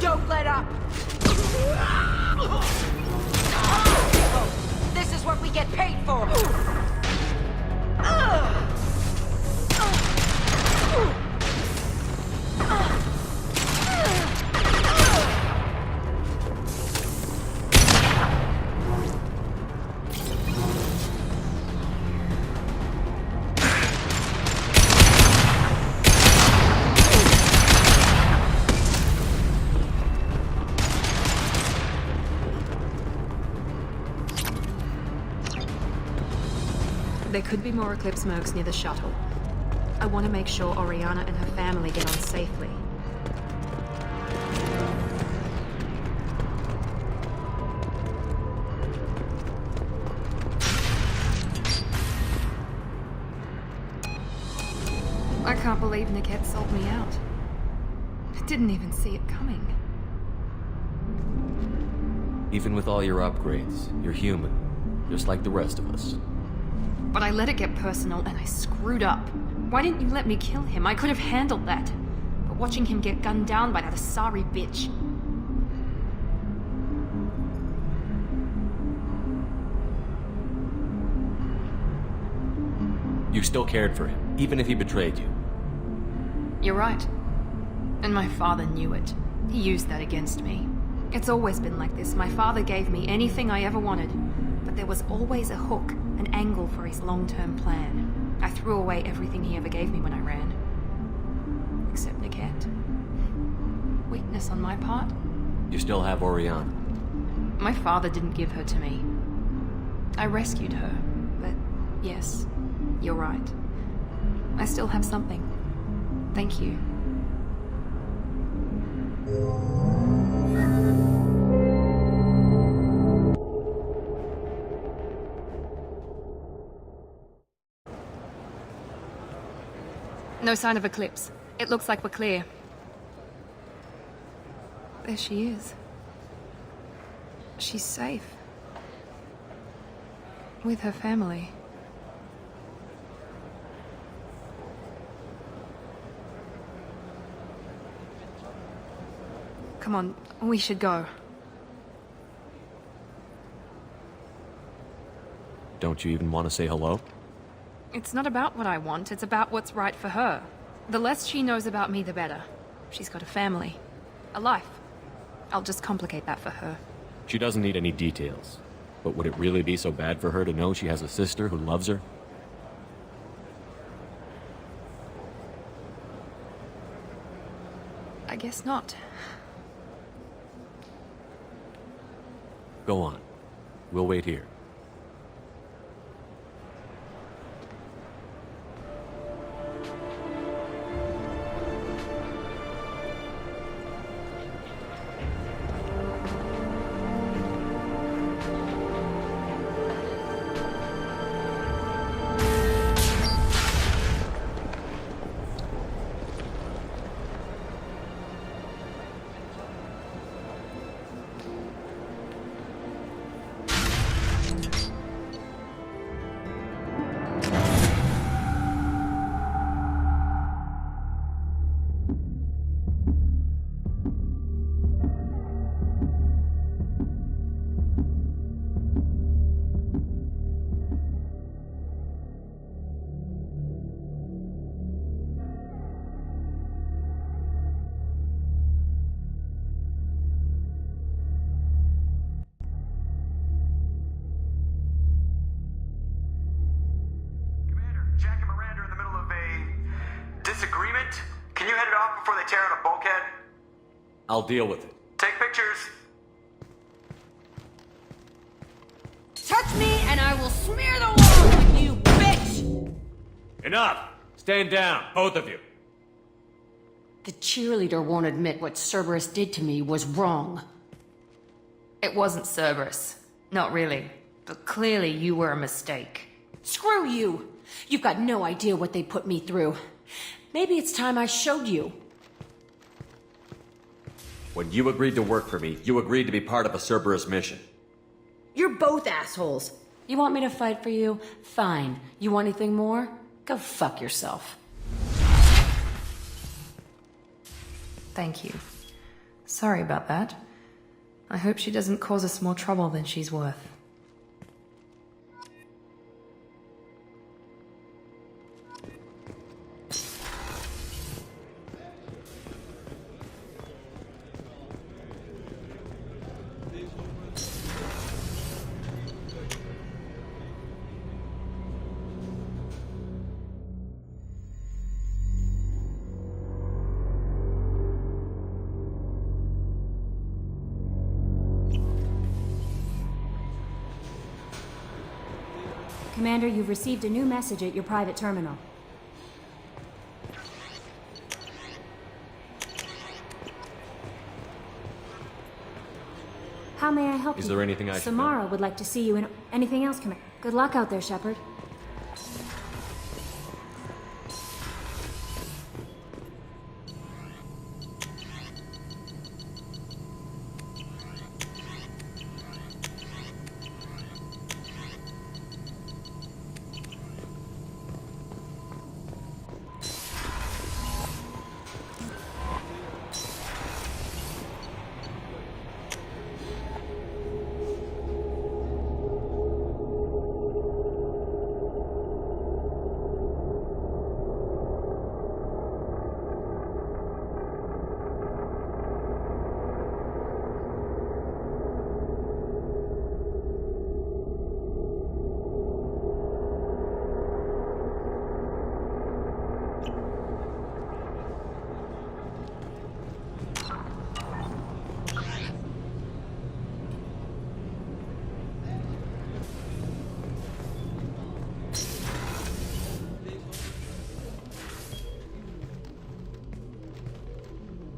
Don't let up! This is what we get paid for! There could be more Eclipse mercs near the shuttle. I want to make sure Oriana and her family get on safely. I can't believe Niket sold me out. I didn't even see it coming. Even with all your upgrades, you're human, just like the rest of us. But I let it get personal and I screwed up. Why didn't you let me kill him? I could have handled that. But watching him get gunned down by that Asari bitch. You still cared for him, even if he betrayed you. You're right. And my father knew it. He used that against me. It's always been like this. My father gave me anything I ever wanted. But there was always a hook, an angle for his long-term plan. I threw away everything he ever gave me when I ran. Except Niket. Weakness on my part. You still have Oriana. My father didn't give her to me. I rescued her. But yes, you're right. I still have something. Thank you. No sign of Eclipse. It looks like we're clear. There she is. She's safe. With her family. Come on, we should go. Don't you even want to say hello? It's not about what I want, it's about what's right for her. The less she knows about me, the better. She's got a family. A life. I'll just complicate that for her. She doesn't need any details. But would it really be so bad for her to know she has a sister who loves her? I guess not. Go on. We'll wait here. Disagreement? Can you head it off before they tear out a bulkhead? I'll deal with it. Take pictures. Touch me and I will smear the wall with you, bitch! Enough! Stand down, both of you. The cheerleader won't admit what Cerberus did to me was wrong. It wasn't Cerberus. Not really. But clearly you were a mistake. Screw you! You've got no idea what they put me through. Maybe it's time I showed you. When you agreed to work for me, you agreed to be part of a Cerberus mission. You're both assholes. You want me to fight for you? Fine. You want anything more? Go fuck yourself. Thank you. Sorry about that. I hope she doesn't cause us more trouble than she's worth. Commander, you've received a new message at your private terminal. How may I help you? Is there anything I should know? Samara would like to see you in... Anything else, Commander? Good luck out there, Shepard.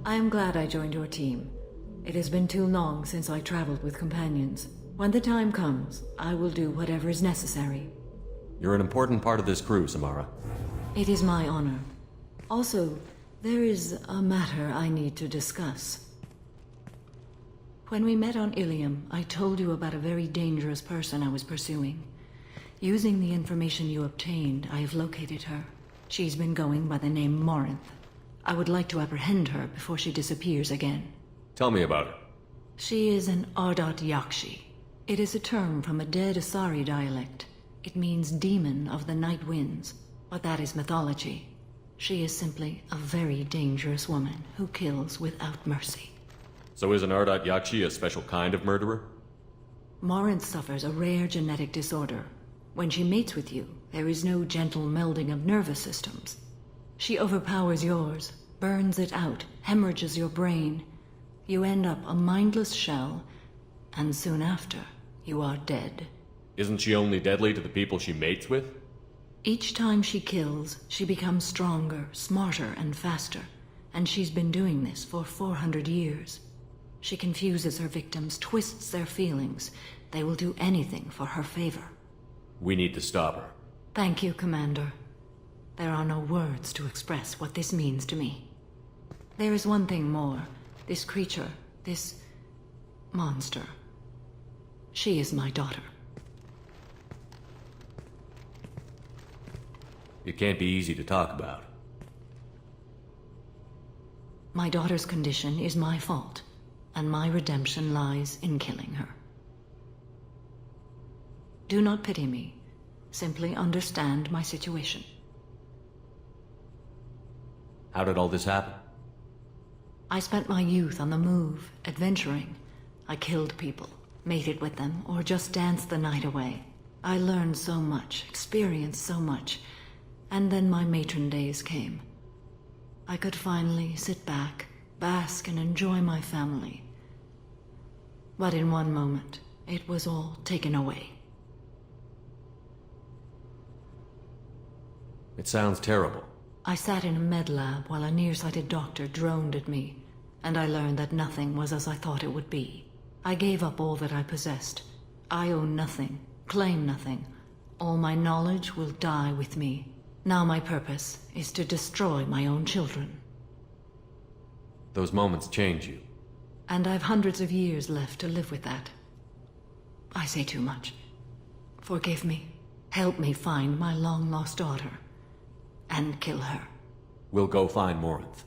I am glad I joined your team. It has been too long since I traveled with companions. When the time comes, I will do whatever is necessary. You're an important part of this crew, Samara. It is my honor. Also, there is a matter I need to discuss. When we met on Ilium, I told you about a very dangerous person I was pursuing. Using the information you obtained, I have located her. She's been going by the name Morinth. I would like to apprehend her before she disappears again. Tell me about her. She is an Ardat Yakshi. It is a term from a dead Asari dialect. It means demon of the night winds, but that is mythology. She is simply a very dangerous woman who kills without mercy. So is an Ardat Yakshi a special kind of murderer? Morinth suffers a rare genetic disorder. When she mates with you, there is no gentle melding of nervous systems. She overpowers yours, burns it out, hemorrhages your brain. You end up a mindless shell, and soon after, you are dead. Isn't she only deadly to the people she mates with? Each time she kills, she becomes stronger, smarter, and faster. And she's been doing this for 400 years. She confuses her victims, twists their feelings. They will do anything for her favor. We need to stop her. Thank you, Commander. There are no words to express what this means to me. There is one thing more. This creature, this monster. She is my daughter. It can't be easy to talk about. My daughter's condition is my fault, and my redemption lies in killing her. Do not pity me. Simply understand my situation. How did all this happen? I spent my youth on the move, adventuring. I killed people, mated with them, or just danced the night away. I learned so much, experienced so much, and then my matron days came. I could finally sit back, bask, and enjoy my family. But in one moment, it was all taken away. It sounds terrible. I sat in a med lab while a nearsighted doctor droned at me, and I learned that nothing was as I thought it would be. I gave up all that I possessed. I own nothing, claim nothing. All my knowledge will die with me. Now my purpose is to destroy my own children. Those moments change you. And I've hundreds of years left to live with that. I say too much. Forgive me. Help me find my long-lost daughter. And kill her. We'll go find Morinth.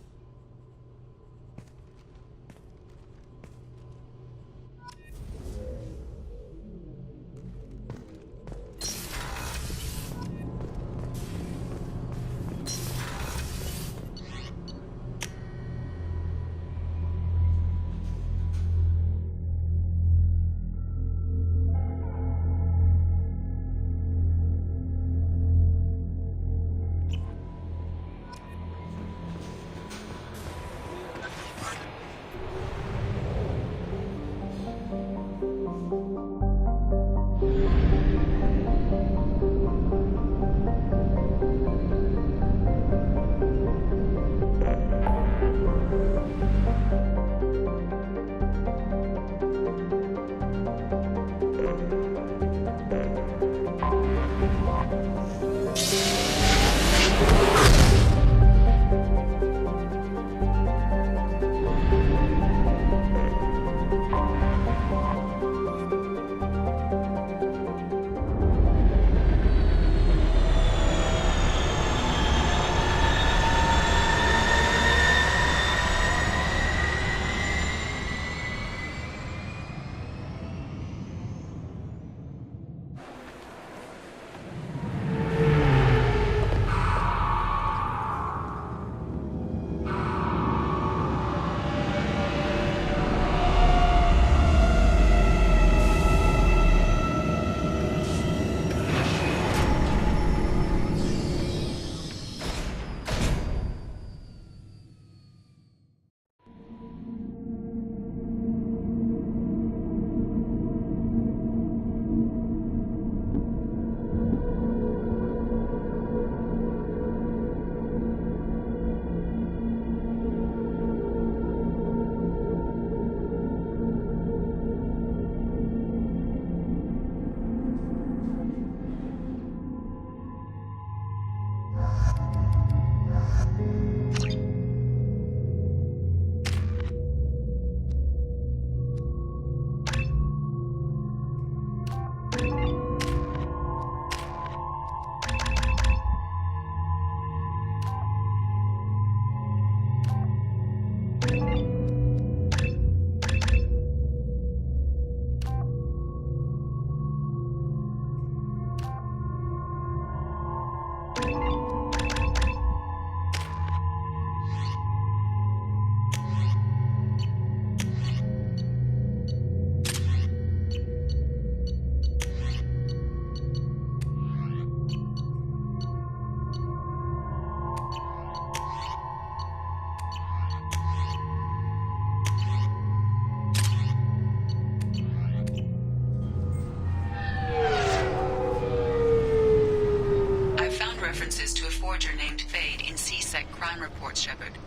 Shepard.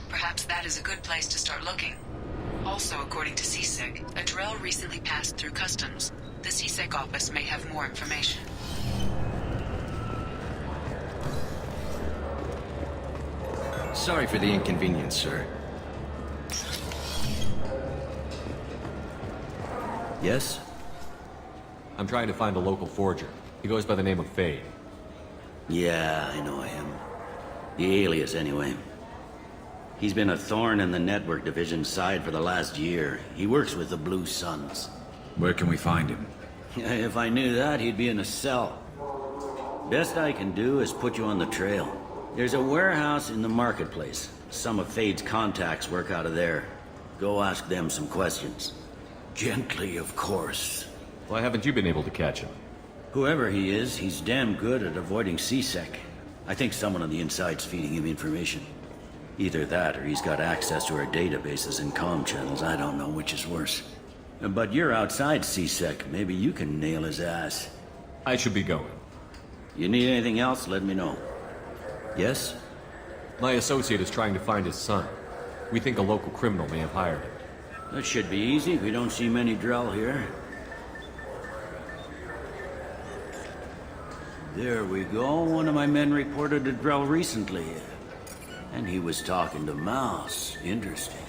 Perhaps that is a good place to start looking. Also, according to CSEC, a Drell recently passed through customs. The CSEC office may have more information. Sorry for the inconvenience, sir. Yes? I'm trying to find a local forger. He goes by the name of Fade. Yeah, I know him. The alias, anyway. He's been a thorn in the network division's side for the last year. He works with the Blue Suns. Where can we find him? If I knew that, he'd be in a cell. Best I can do is put you on the trail. There's a warehouse in the marketplace. Some of Fade's contacts work out of there. Go ask them some questions. Gently, of course. Why haven't you been able to catch him? Whoever he is, he's damn good at avoiding CSEC. I think someone on the inside's feeding him information. Either that, or he's got access to our databases and comm channels. I don't know which is worse. But you're outside CSEC. Maybe you can nail his ass. I should be going. You need anything else, let me know. Yes? My associate is trying to find his son. We think a local criminal may have hired him. That should be easy. We don't see many Drell here. There we go. One of my men reported a Drell recently. And he was talking to Mouse. Interesting.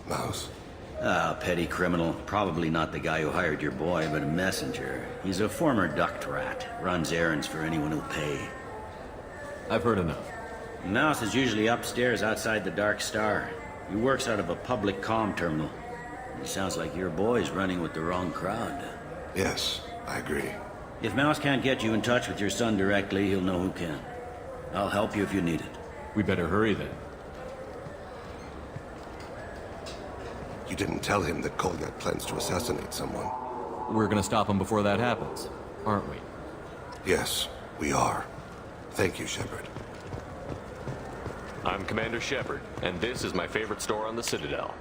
Mouse? Ah, petty criminal. Probably not the guy who hired your boy, but a messenger. He's a former duct rat. Runs errands for anyone who'll pay. I've heard enough. Mouse is usually upstairs outside the Dark Star. He works out of a public comm terminal. It sounds like your boy's running with the wrong crowd. Yes, I agree. If Mouse can't get you in touch with your son directly, he'll know who can. I'll help you if you need it. We better hurry then. You didn't tell him that Kolyak plans to assassinate someone. We're gonna stop him before that happens, aren't we? Yes, we are. Thank you, Shepard. I'm Commander Shepard, and this is my favorite store on the Citadel.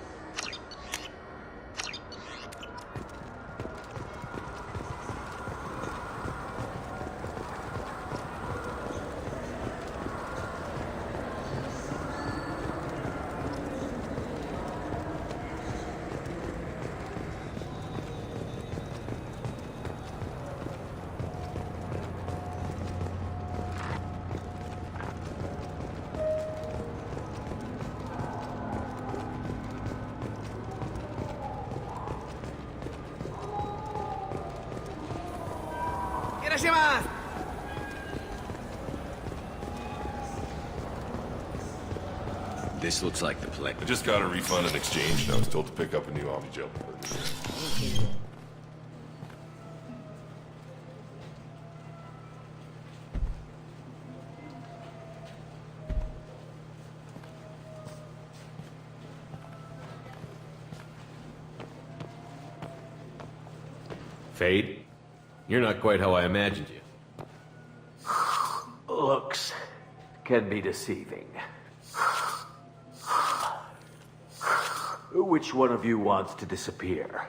This looks like the place. I just got a refund and exchange, and I was told to pick up a new Omni-Gel. Fade? You're not quite how I imagined you. Looks can be deceiving. Which one of you wants to disappear?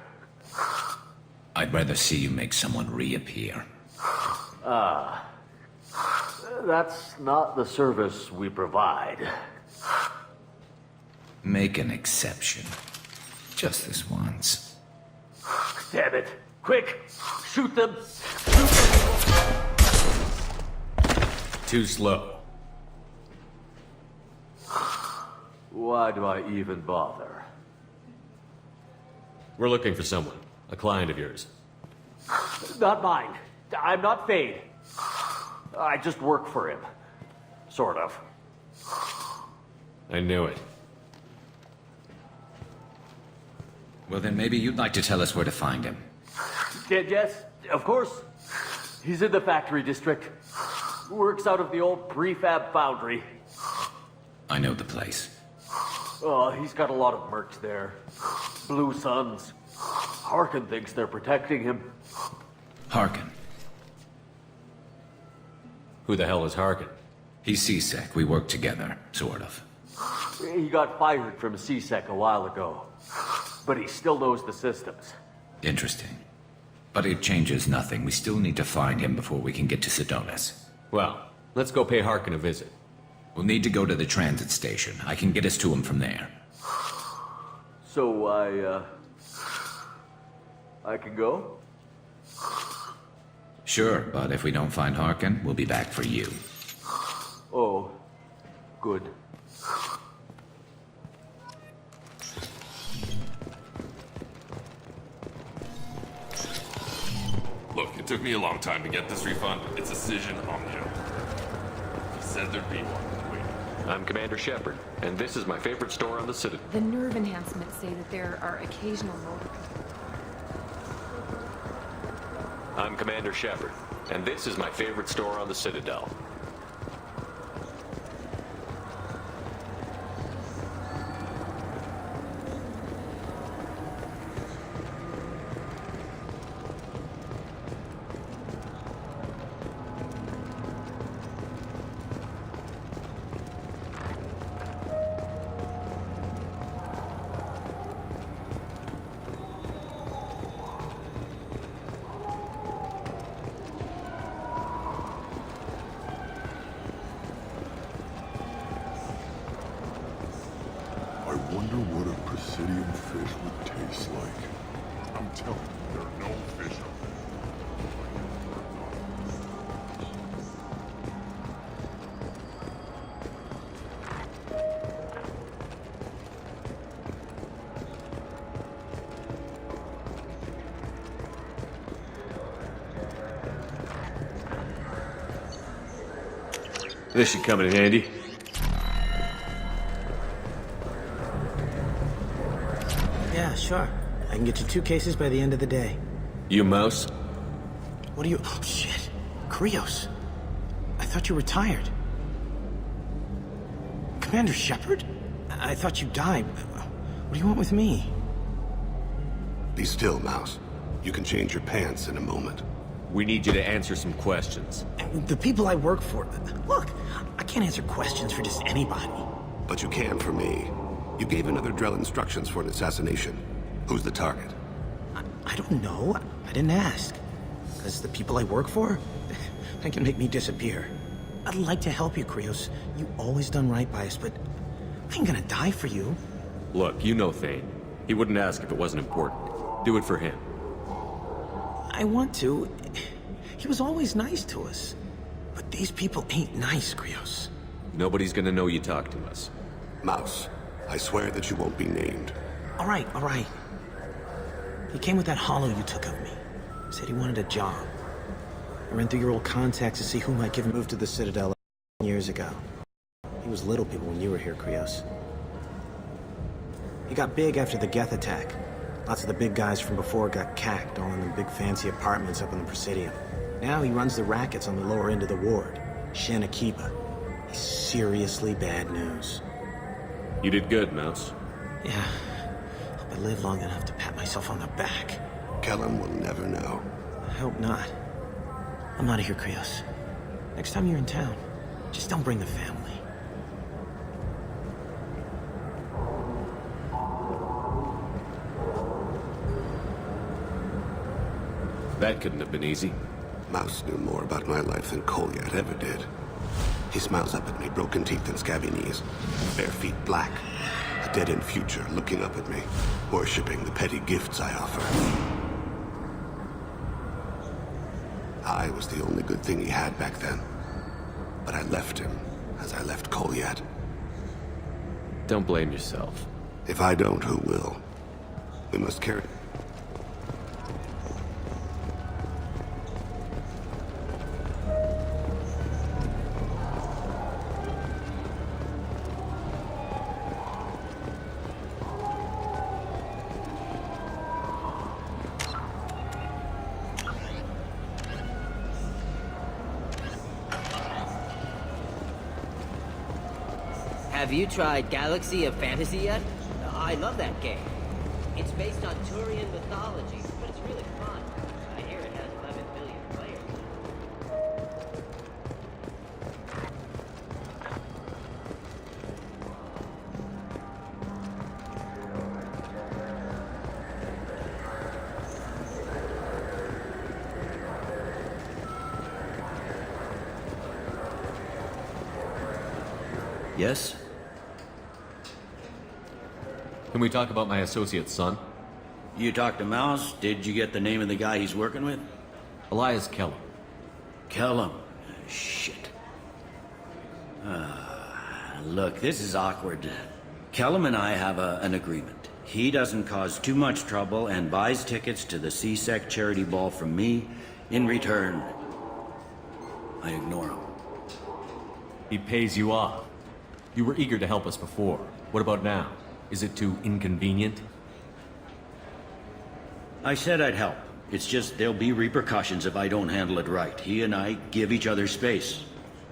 I'd rather see you make someone reappear. That's not the service we provide. Make an exception. Just this once. Damn it! Quick! Shoot them! Too slow. Why do I even bother? We're looking for someone. A client of yours. Not mine. I'm not Fade. I just work for him. Sort of. I knew it. Well, then maybe you'd like to tell us where to find him. Yes, of course. He's in the factory district. Works out of the old prefab foundry. I know the place. Oh, he's got a lot of mercs there. Blue Suns. Harkin thinks they're protecting him. Harkin. Who the hell is Harkin? He's C-Sec. We work together, sort of. He got fired from C-Sec a while ago. But he still knows the systems. Interesting. But it changes nothing. We still need to find him before we can get to Sedonis. Well, let's go pay Harkin a visit. We'll need to go to the transit station. I can get us to him from there. So I can go? Sure, but if we don't find Harkin, we'll be back for you. Oh, good. Look, it took me a long time to get this refund. It's Decision Omni-Gel. He said there'd be one. I'm Commander Shepard, and this is my favorite store on the Citadel. The nerve enhancements say that there are occasional motor... I'm Commander Shepard, and this is my favorite store on the Citadel. wonder what a Presidium fish would taste like. I'm telling you, there are no fish up there. This should come in handy. Yeah, sure. I can get you 2 cases by the end of the day. You mouse? What are you... Oh, shit. Krios. I thought you retired. Commander Shepard? I thought you died. What do you want with me? Be still, Mouse. You can change your pants in a moment. We need you to answer some questions. The people I work for... Look, I can't answer questions for just anybody. But you can for me. You gave another Drell instructions for an assassination. Who's the target? I don't know. I didn't ask. Because the people I work for, they can make me disappear. I'd like to help you, Krios. You always done right by us, but I ain't gonna die for you. Look, you know Thane. He wouldn't ask if it wasn't important. Do it for him. I want to. He was always nice to us. But these people ain't nice, Krios. Nobody's gonna know you talk to us. Mouse, I swear that you won't be named. All right, all right. He came with that hollow you took of me. Said he wanted a job. I ran through your old contacts to see who might give him a move to the Citadel years ago. He was little people when you were here, Krios. He got big after the Geth attack. Lots of the big guys from before got cacked, all in the big fancy apartments up in the Presidium. Now he runs the rackets on the lower end of the ward. Shen Akiba. He's seriously bad news. You did good, Mouse. Yeah. Hope I live long enough to pat myself on the back. Kellum will never know. I hope not. I'm out of here, Krios. Next time you're in town, just don't bring the family. That couldn't have been easy. Mouse knew more about my life than Kolyat ever did. He smiles up at me, broken teeth and scabby knees, bare feet black, a dead-end future looking up at me, worshipping the petty gifts I offer. I was the only good thing he had back then, but I left him as I left Kolyat. Don't blame yourself. If I don't, who will? We must carry... Have you tried Galaxy of Fantasy yet? I love that game. It's based on Turian mythology, but it's really fun. I hear it has 11 billion players. Yes? Can we talk about my associate's son? You talked to Mouse? Did you get the name of the guy he's working with? Elias Kellum. Kellum? Shit. Look, this is awkward. Kellum and I have an agreement. He doesn't cause too much trouble and buys tickets to the C-Sec charity ball from me. In return, I ignore him. He pays you off. You were eager to help us before. What about now? Is it too inconvenient? I said I'd help. It's just there'll be repercussions if I don't handle it right. He and I give each other space.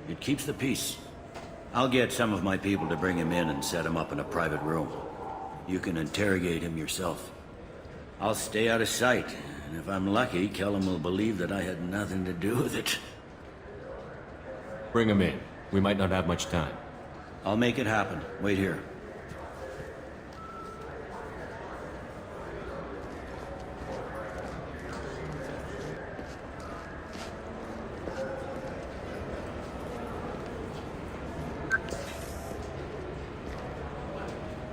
It keeps the peace. I'll get some of my people to bring him in and set him up in a private room. You can interrogate him yourself. I'll stay out of sight, and if I'm lucky, Kellum will believe that I had nothing to do with it. Bring him in. We might not have much time. I'll make it happen. Wait here.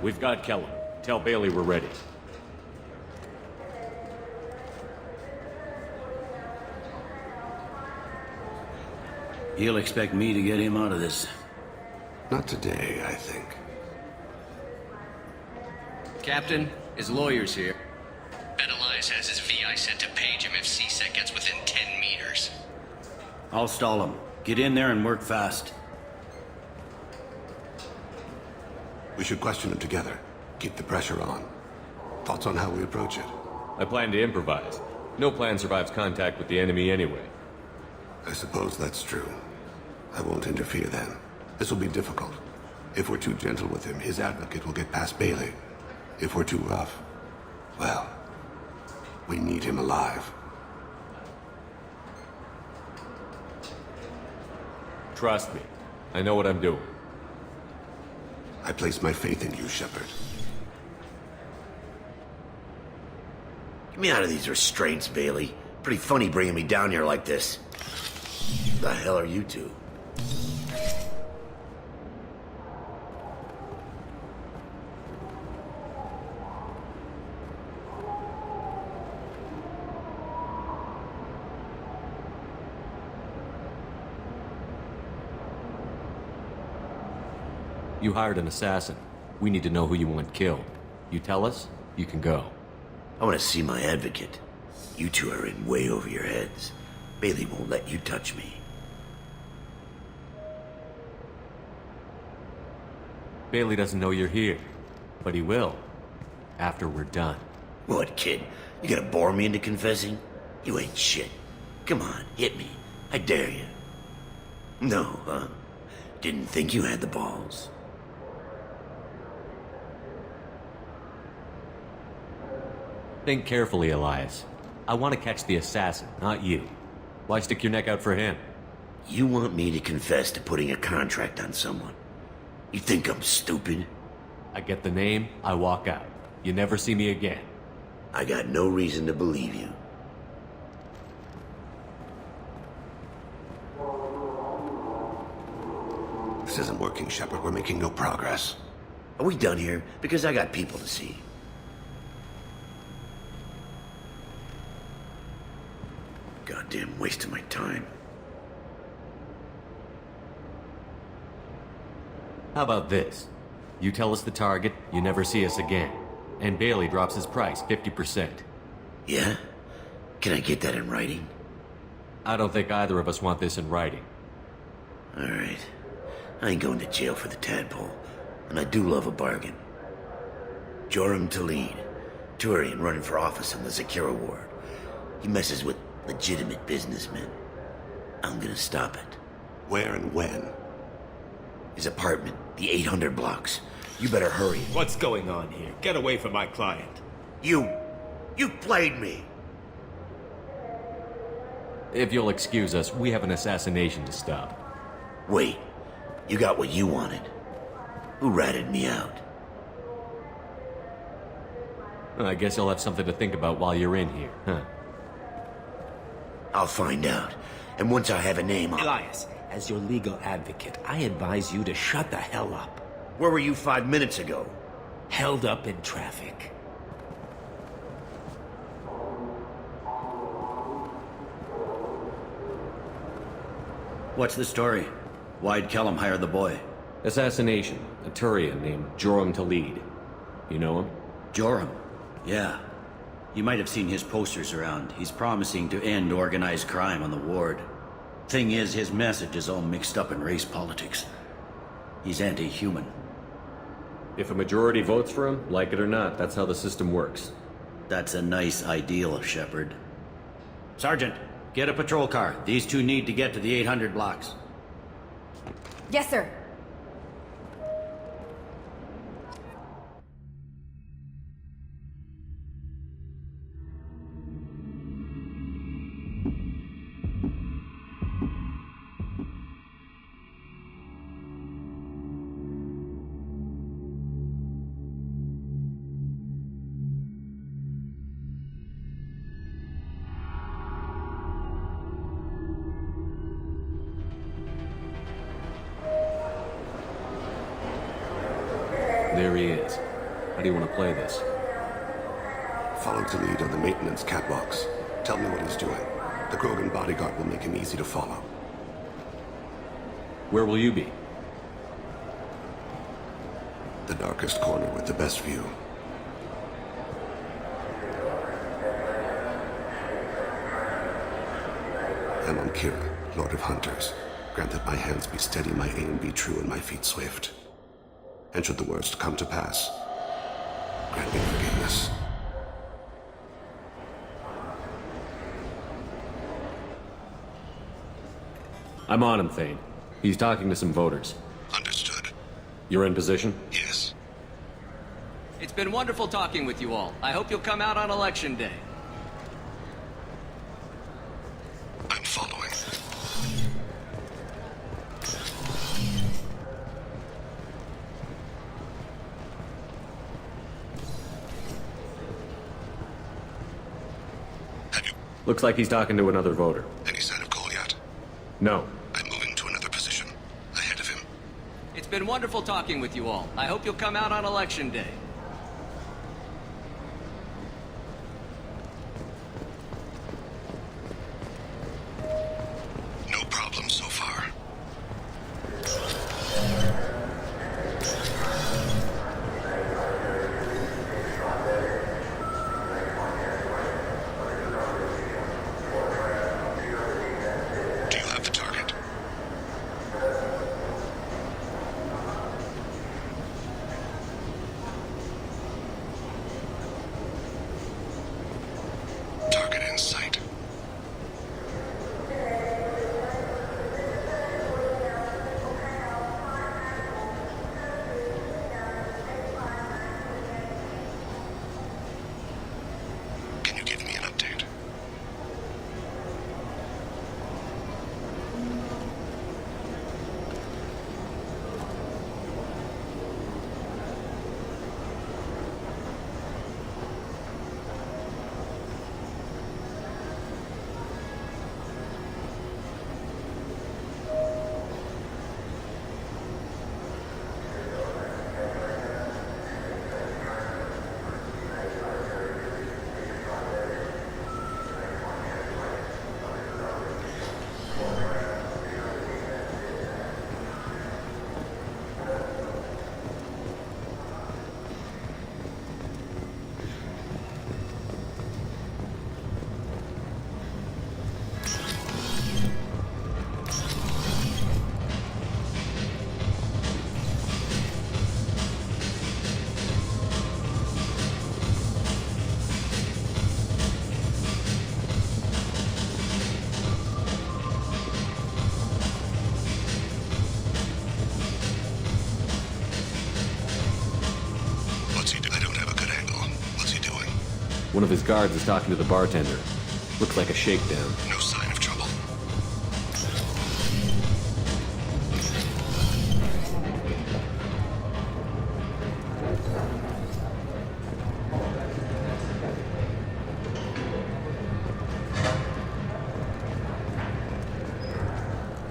We've got Kellum. Tell Bailey we're ready. He'll expect me to get him out of this. Not today, I think. Captain, his lawyer's here. Ben Elias has his VI set to page him if CSEC gets within 10 meters. I'll stall him. Get in there and work fast. We should question him together. Keep the pressure on. Thoughts on how we approach it? I plan to improvise. No plan survives contact with the enemy anyway. I suppose that's true. I won't interfere then. This will be difficult. If we're too gentle with him, his advocate will get past Bailey. If we're too rough, well, we need him alive. Trust me. I know what I'm doing. I place my faith in you, Shepard. Get me out of these restraints, Bailey. Pretty funny bringing me down here like this. The hell are you two? You hired an assassin. We need to know who you want killed. You tell us, you can go. I want to see my advocate. You two are in way over your heads. Bailey won't let you touch me. Bailey doesn't know you're here, but he will, after we're done. What, kid? You gonna bore me into confessing? You ain't shit. Come on, hit me. I dare you. No, huh? Didn't think you had the balls. Think carefully, Elias. I want to catch the assassin, not you. Why stick your neck out for him? You want me to confess to putting a contract on someone? You think I'm stupid? I get the name, I walk out. You never see me again. I got no reason to believe you. This isn't working, Shepard. We're making no progress. Are we done here? Because I got people to see. Goddamn waste of my time. How about this? You tell us the target, you never see us again. And Bailey drops his price 50%. Yeah? Can I get that in writing? I don't think either of us want this in writing. Alright. I ain't going to jail for the tadpole, and I do love a bargain. Joram Talid, Turian running for office on the Secure Ward. He messes with legitimate businessmen. I'm gonna stop it. Where and when? His apartment, the 800 blocks. You better hurry. What's going on here? Get away from my client. You played me. If you'll excuse us, we have an assassination to stop. Wait, you got what you wanted. Who ratted me out? I guess you'll have something to think about while you're in here, huh? I'll find out. And once I have a name, Elias, as your legal advocate, I advise you to shut the hell up. Where were you 5 minutes ago? Held up in traffic. What's the story? Why'd Kellum hire the boy? Assassination. A Turian named Joram Talid. You know him? Joram? Yeah. You might have seen his posters around. He's promising to end organized crime on the ward. Thing is, his message is all mixed up in race politics. He's anti-human. If a majority votes for him, like it or not, that's how the system works. That's a nice ideal, Shepard. Sergeant, get a patrol car. These two need to get to the 800 blocks. Yes, sir. There he is. How do you want to play this? Follow to lead on the maintenance catwalks. Tell me what he's doing. The Grogan bodyguard will make him easy to follow. Where will you be? The darkest corner with the best view. I'm on Kira, Lord of Hunters. Grant that my hands be steady, my aim be true, and my feet swift. And should the worst come to pass, grant me forgiveness. I'm on him, Thane. He's talking to some voters. Understood. You're in position? Yes. It's been wonderful talking with you all. I hope you'll come out on Election Day. I'm following. Looks like he's talking to another voter. Any sign of Cole yet? No. I'm moving to another position. Ahead of him. It's been wonderful talking with you all. I hope you'll come out on Election Day. No problem so far. Do you have the target? Target in sight. Can you give me an update? What's he doing? I don't have a good angle. What's he doing? One of his guards is talking to the bartender. Looks like a shakedown. No sign of trouble.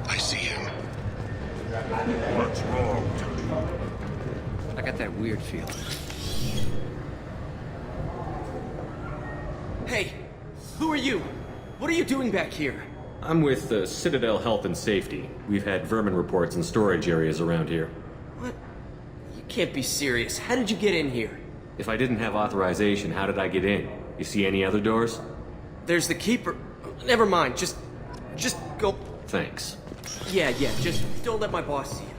I see him. What's wrong? I got that weird feeling. Hey, who are you? What are you doing back here? I'm with the Citadel Health and Safety. We've had vermin reports in storage areas around here. What? You can't be serious. How did you get in here? If I didn't have authorization, how did I get in? You see any other doors? There's the keeper. Never mind. Just go. Thanks. Yeah, just don't let my boss see you.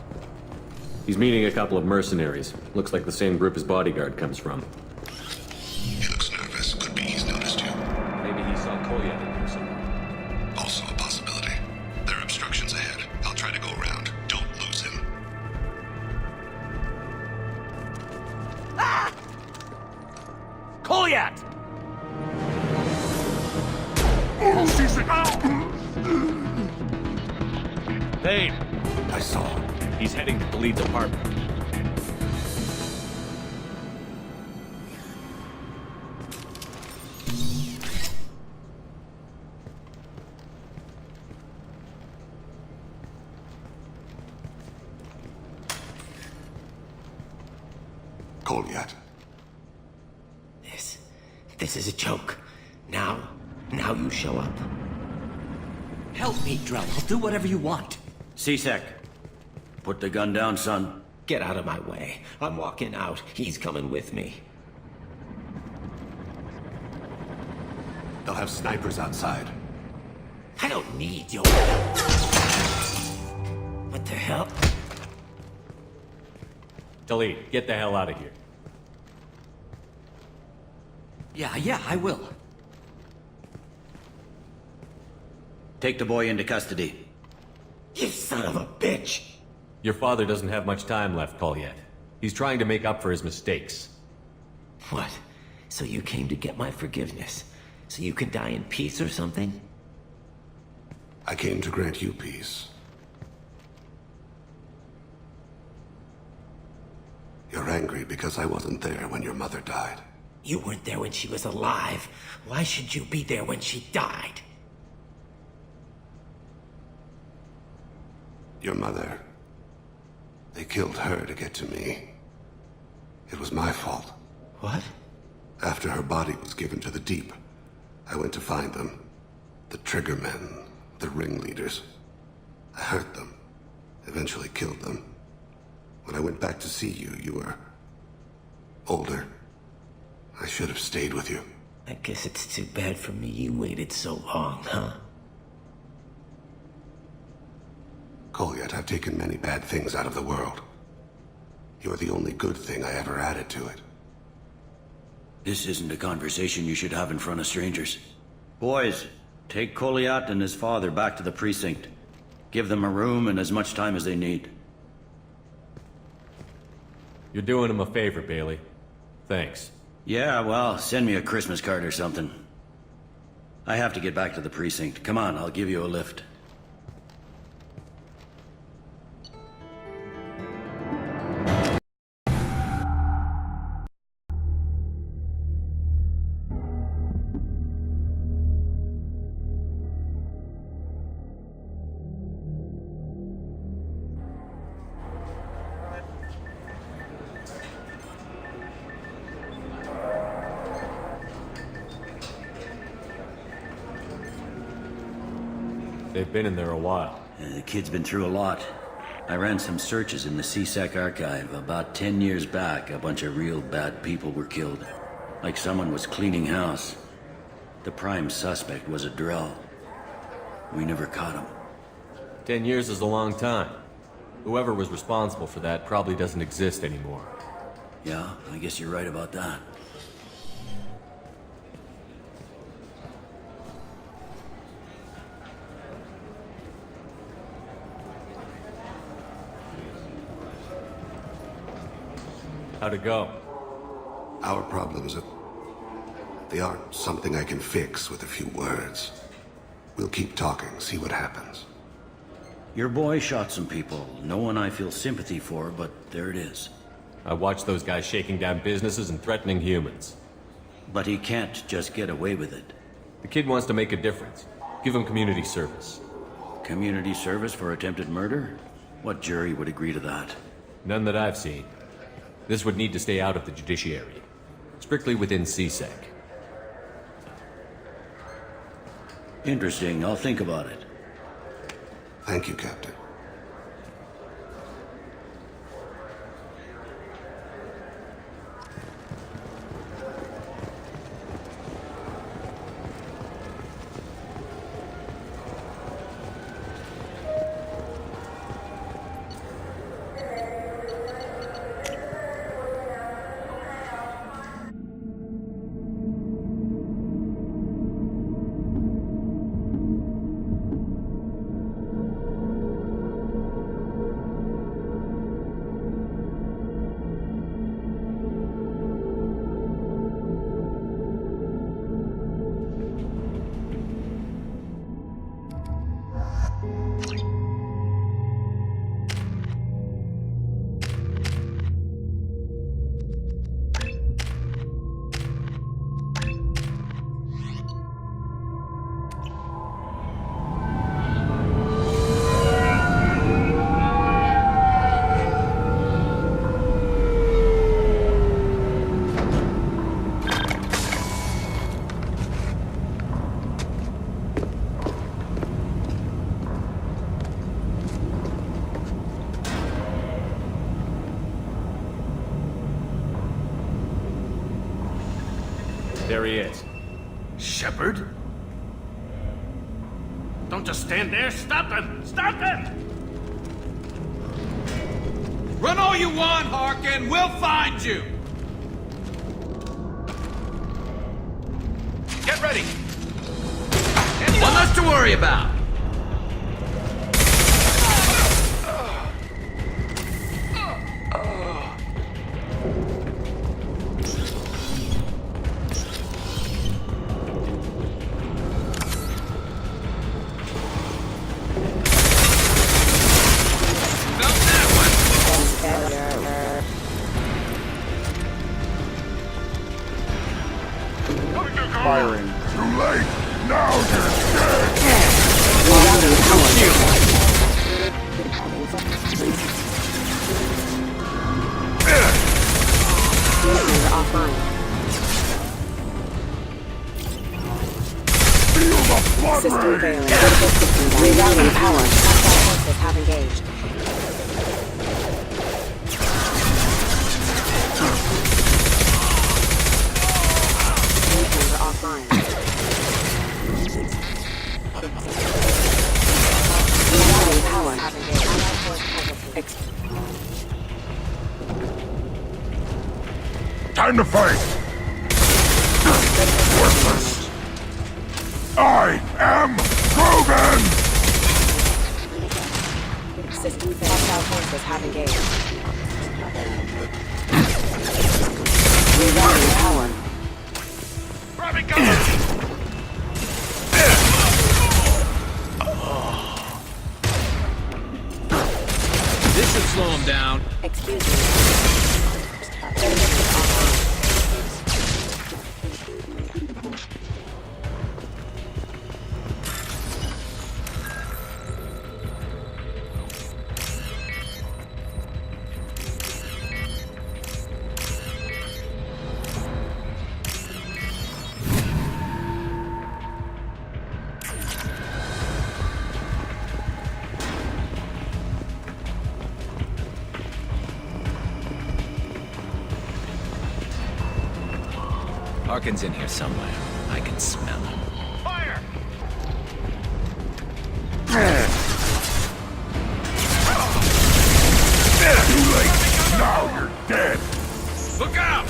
He's meeting a couple of mercenaries. Looks like the same group his bodyguard comes from. He looks nervous. Could be he's noticed you. Maybe he saw Kolyat in here somewhere. Also a possibility. There are obstructions ahead. I'll try to go around. Don't lose him. Kolyat! Thane! I saw him. He's heading to the lead's apartment. Kolyat. this is a joke. Now you show up. Help me, Drell. I'll do whatever you want. C-Sec, put the gun down, son. Get out of my way. I'm walking out. He's coming with me. They'll have snipers outside. I don't need your... What the hell? Talib, get the hell out of here. Yeah, I will. Take the boy into custody. You son of a bitch! Your father doesn't have much time left, Colliet. He's trying to make up for his mistakes. What? So you came to get my forgiveness? So you can die in peace or something? I came to grant you peace. You're angry because I wasn't there when your mother died. You weren't there when she was alive. Why should you be there when she died? Your mother. They killed her to get to me. It was my fault. What? After her body was given to the deep, I went to find them. The triggermen, the ringleaders. I hurt them, eventually killed them. When I went back to see you, you were older. I should have stayed with you. I guess it's too bad for me you waited so long, huh? Colliet, I've taken many bad things out of the world. You're the only good thing I ever added to it. This isn't a conversation you should have in front of strangers. Boys, take Colliat and his father back to the precinct. Give them a room and as much time as they need. You're doing him a favor, Bailey. Thanks. Yeah, well, send me a Christmas card or something. I have to get back to the precinct. Come on, I'll give you a lift. They've been in there a while. The kid's been through a lot. I ran some searches in the C-Sec archive. About 10 years back, a bunch of real bad people were killed. Like someone was cleaning house. The prime suspect was a Drell. We never caught him. 10 years is a long time. Whoever was responsible for that probably doesn't exist anymore. Yeah, I guess you're right about that. How'd it go? Our problems they aren't something I can fix with a few words. We'll keep talking, see what happens. Your boy shot some people. No one I feel sympathy for, but there it is. I watched those guys shaking down businesses and threatening humans. But he can't just get away with it. The kid wants to make a difference. Give him community service. Community service for attempted murder? What jury would agree to that? None that I've seen. This would need to stay out of the judiciary. Strictly within C-Sec. Interesting. I'll think about it. Thank you, Captain. There he is. Shepard? Don't just stand there. Stop them! Stop them! Run all you want, Harkin. We'll find you. Get ready. One less to worry about. Firing. Too late. Now you're dead. Feel the blood System rain. failing. Critical system down. Rerouting power. Hostile forces have engaged. Lasers offline. Rerouting power. Have engaged. Allied force presence. Time to fight. Worthless. I am proven. System failed. Hostile forces have engaged. Rerouting power. Grabbing cover! This should slow him down. Excuse me. Harkin's in here somewhere. I can smell him. Fire! Too late. Now you're dead. Look out!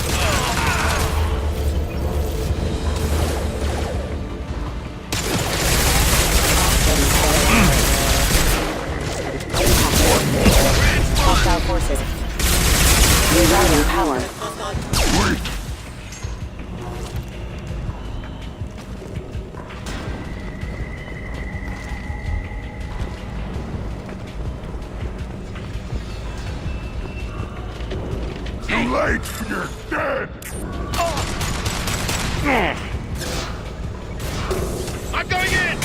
Hostile forces. Rerouting power. Wait. Too late. You're dead. I'm going in!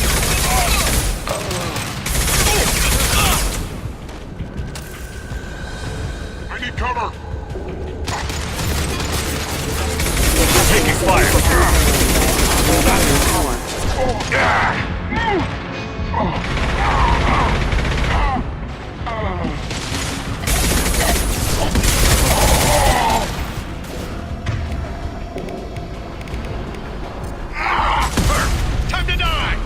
I need cover. Taking fire! Rerouting power. Time to die!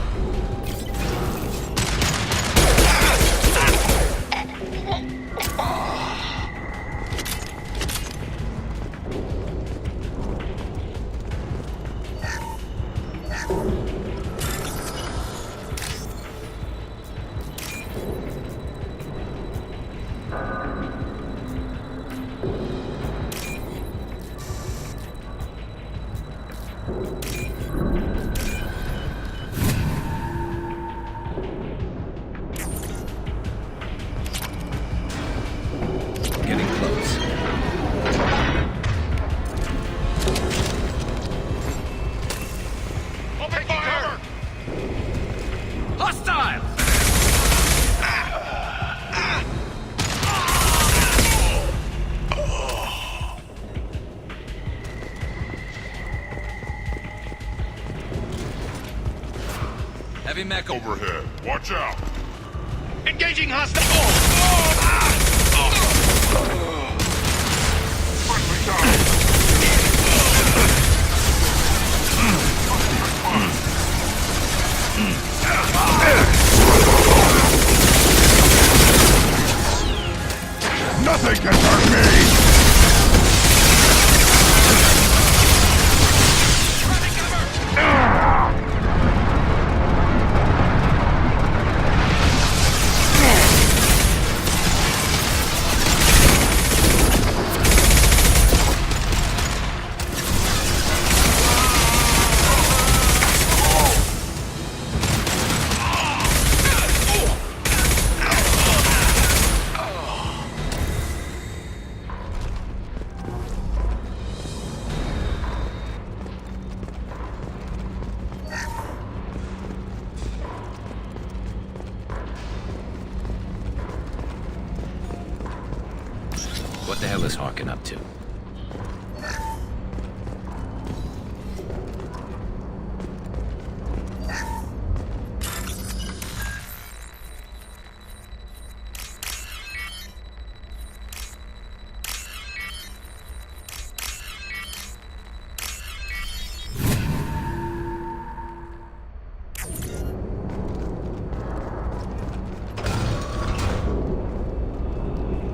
Getting close. Open fire! Hostile! Heavy mech Overhead. Watch out. Engaging hostile! Friendly down. What the hell is Harkin up to?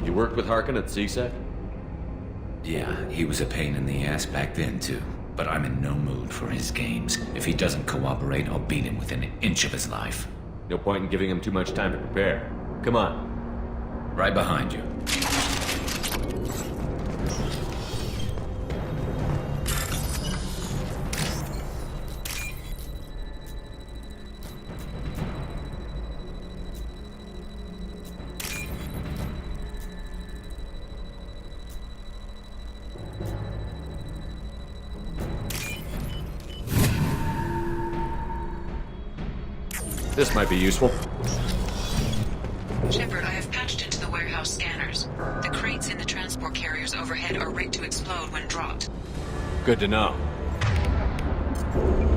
You worked with Harkin at CSEC? Yeah, he was a pain in the ass back then, too. But I'm in no mood for his games. If he doesn't cooperate, I'll beat him within an inch of his life. No point in giving him too much time to prepare. Come on. Right behind you. This might be useful. Shepard, I have patched into the warehouse scanners. The crates in the transport carriers overhead are rigged to explode when dropped. Good to know.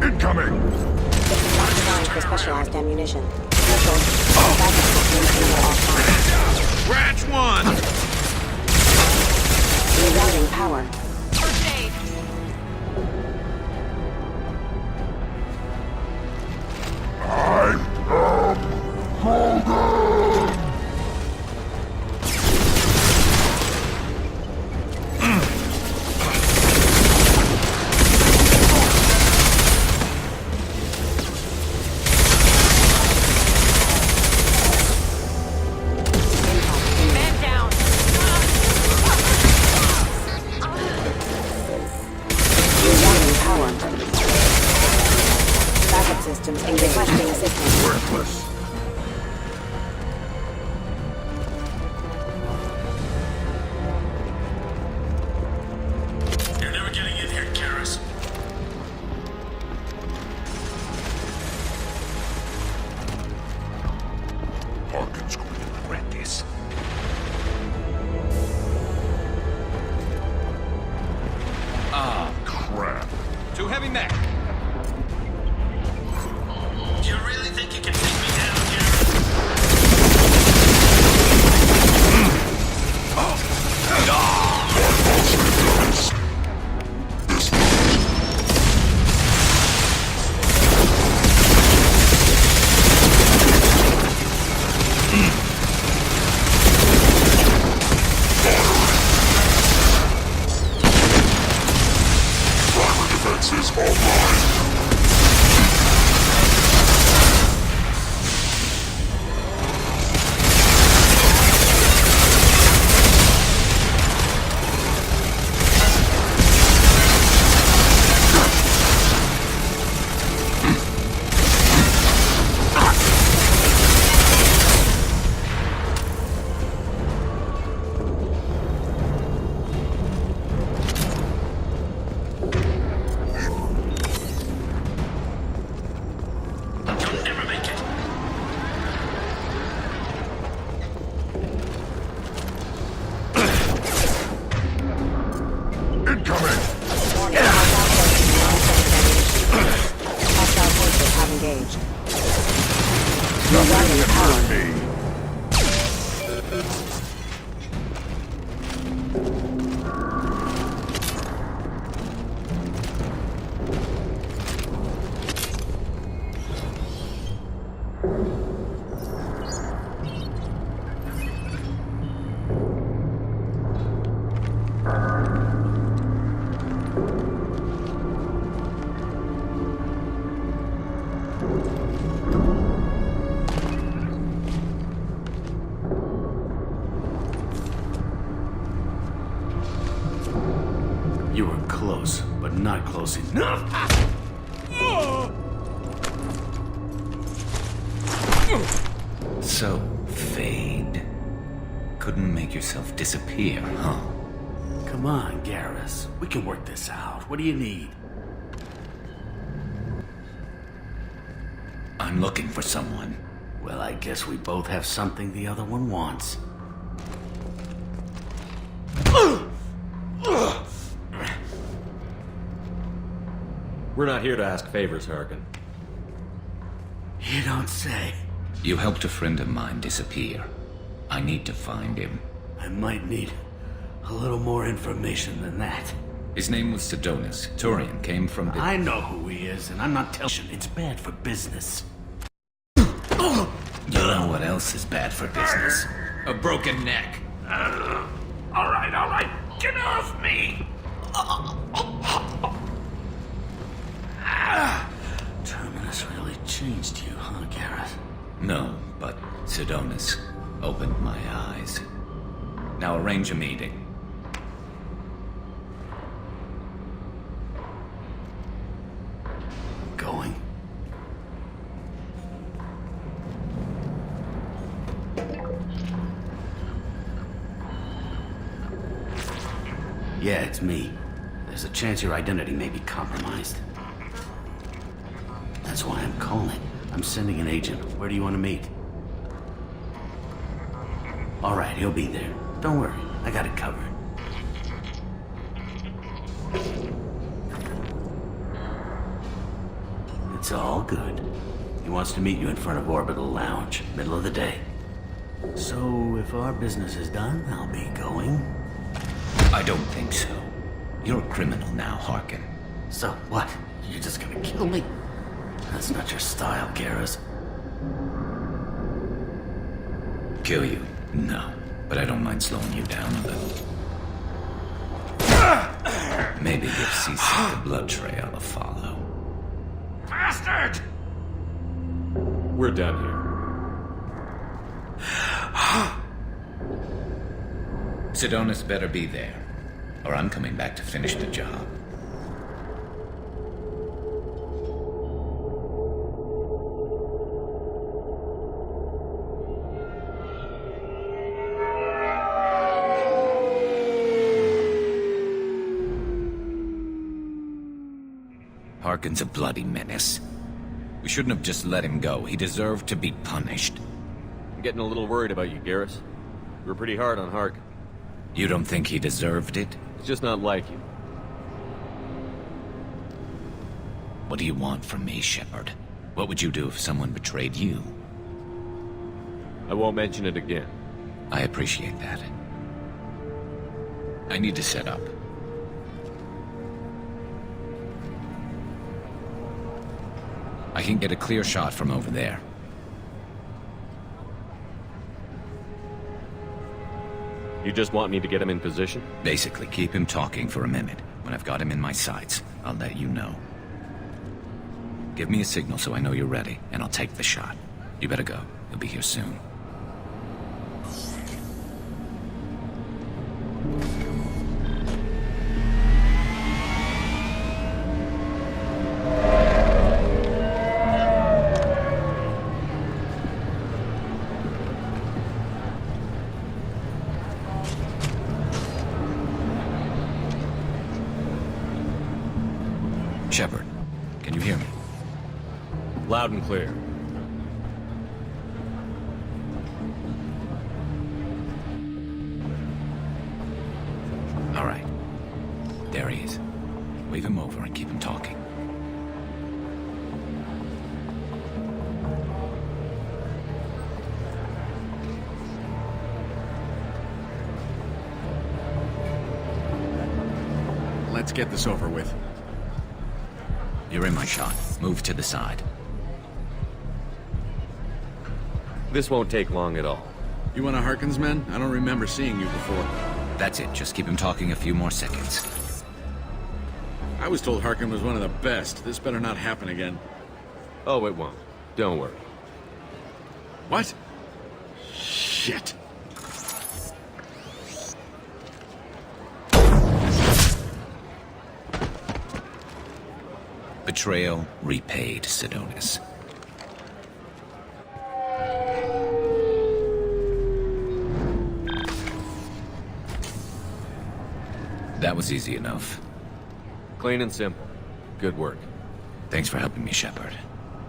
Incoming! Not designed for specialized ammunition. Backup systems are offline. Branch 1! Rerouting power. First aid. Man down. Rerouting power. Backup systems requesting assistance. Worthless. You're never getting in here, Karras. Harkin's going to regret this. Ah, Crap. too heavy mech. Do you really think you can take me down, Karras? Defenses online. You'll never make it. Incoming! Warning, hostile forces have engaged. Rerouting power. Me. You were close, but not close enough. So, Fade. Couldn't make yourself disappear, huh? Come on, Garrus. We can work this out. What do you need? I'm looking for someone. Well, I guess we both have something the other one wants. We're not here to ask favors, Harkin. You don't say. You helped a friend of mine disappear. I need to find him. I might need a little more information than that. His name was Sidonis. Turian came from the... I know who he is, and I'm not telling you. It's bad for business. You know what else is bad for business? A broken neck. All right. Get off me! Terminus really changed you, huh, Garrus? No, but Sidonis opened my eyes. Now arrange a meeting. Going? Yeah, it's me. There's a chance your identity may be compromised. That's why I'm calling. I'm sending an agent. Where do you want to meet? All right, he'll be there. Don't worry, I got it covered. It's all good. He wants to meet you in front of Orbital Lounge, middle of the day. So, if our business is done, I'll be going. I don't think so. You're a criminal now, Harkin. So what? You're just gonna kill me? That's not your style, Garrus. Kill you? No. But I don't mind slowing you down a little. Maybe give Seasick the blood trail a follow. Bastard! We're done here. Sidonis better be there, or I'm coming back to finish the job. Harkin's a bloody menace. We shouldn't have just let him go. He deserved to be punished. I'm getting a little worried about you, Garrus. You were pretty hard on Harkin. You don't think he deserved it? It's just not like you. What do you want from me, Shepard? What would you do if someone betrayed you? I won't mention it again. I appreciate that. I need to set up. I can get a clear shot from over there. You just want me to get him in position? Basically, keep him talking for a minute. When I've got him in my sights, I'll let you know. Give me a signal so I know you're ready, and I'll take the shot. You better go. He'll be here soon. Shepard, can you hear me? Loud and clear. All right. There he is. Wave him over and keep him talking. Let's get this over with. You're in my shot. Move to the side. This won't take long at all. You one of Harkin's men? I don't remember seeing you before. That's it. Just keep him talking a few more seconds. I was told Harkin was one of the best. This better not happen again. Oh, it won't. Don't worry. What? Shit. Betrayal repaid, Sidonis. That was easy enough. Clean and simple. Good work. Thanks for helping me, Shepard.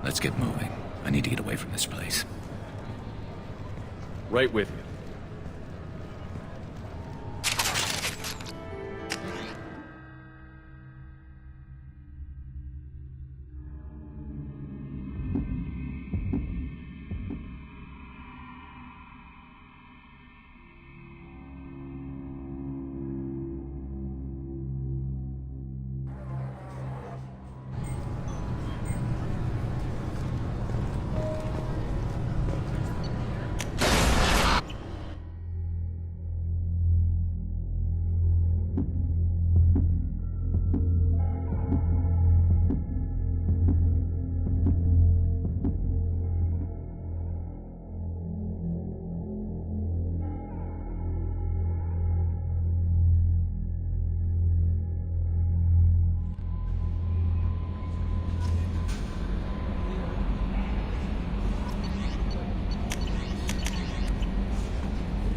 Let's get moving. I need to get away from this place. Right with you.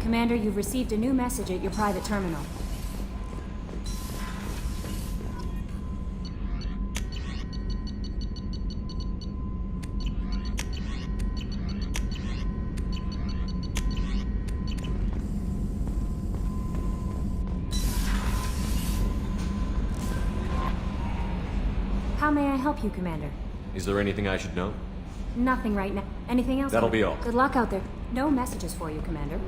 Commander, you've received a new message at your private terminal. How may I help you, Commander? Is there anything I should know? Nothing right now. Anything else? That'll be all. Good luck out there. No messages for you, Commander.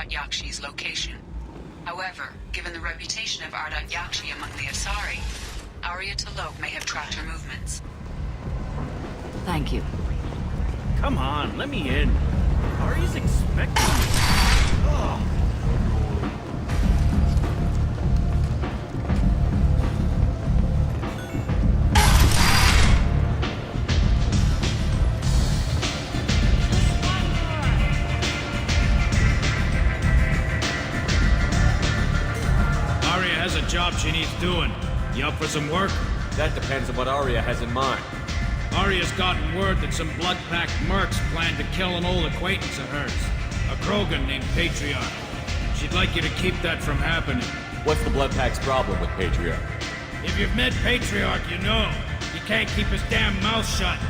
Yakshi's location. However, given the reputation of Yakshi among the Asari, Arya T'Loak may have tracked her movements. Thank you. Come on, let me in. Arya's expecting me. Ugh. Job she needs doing. You up for some work? That depends on what Arya has in mind. Arya's gotten word that some blood-packed mercs plan to kill an old acquaintance of hers. A Krogan named Patriarch. She'd like you to keep that from happening. What's the blood-pack's problem with Patriarch? If you've met Patriarch, you know. He can't keep his damn mouth shut.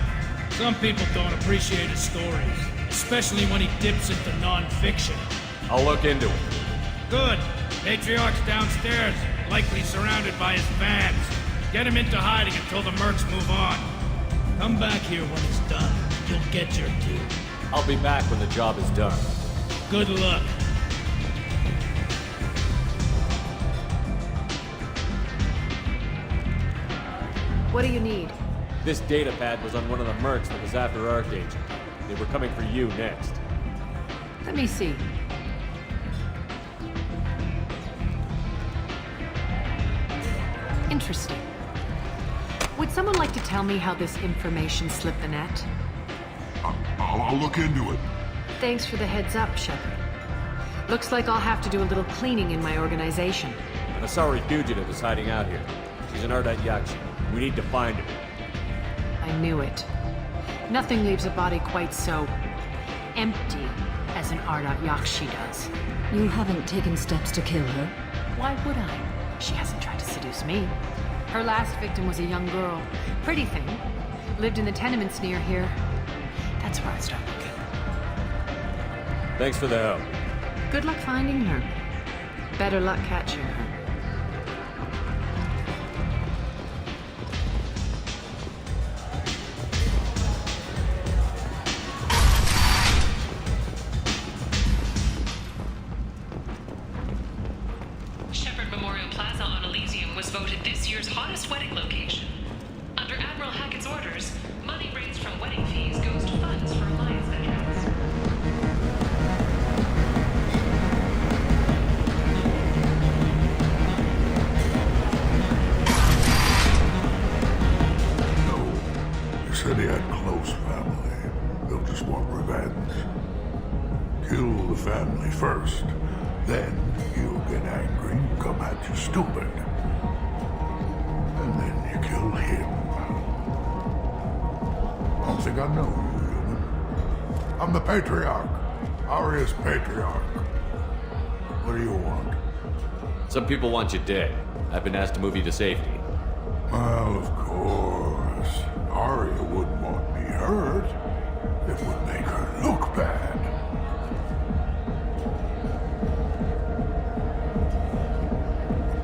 Some people don't appreciate his stories. Especially when he dips into non-fiction. I'll look into it. Good. Patriarch's downstairs. Likely surrounded by his fans. Get him into hiding until the mercs move on. Come back here when it's done. You'll get your due. I'll be back when the job is done. Good luck. What do you need? This data pad was on one of the mercs that was after Archangel. They were coming for you next. Let me see. Interesting. Would someone like to tell me how this information slipped the net? I'll look into it. Thanks for the heads up, Shepard. Looks like I'll have to do a little cleaning in my organization. An Asari fugitive is hiding out here. She's an Ardat Yakshi. We need to find her. I knew it. Nothing leaves a body quite so empty as an Ardat Yakshi does. You haven't taken steps to kill her? Why would I? She hasn't tried to seduce me. Her last victim was a young girl. Pretty thing. Lived in the tenements near here. That's where I'd start looking. Thanks for the help. Good luck finding her. Better luck catching her. Shepard Memorial Plaza on Elysium was voted this year's hottest wedding location. Under Admiral Hackett's orders, money raised from wedding fees goes to funds for Alliance veterans. You said he had close family. They'll just want revenge. Kill the family first. Then he'll get angry, come at you stupid. And then you kill him. I don't think I know you, human. I'm the Patriarch. Aria's Patriarch. What do you want? Some people want you dead. I've been asked to move you to safety. Well, of course. Aria wouldn't want me hurt. It would make her look bad.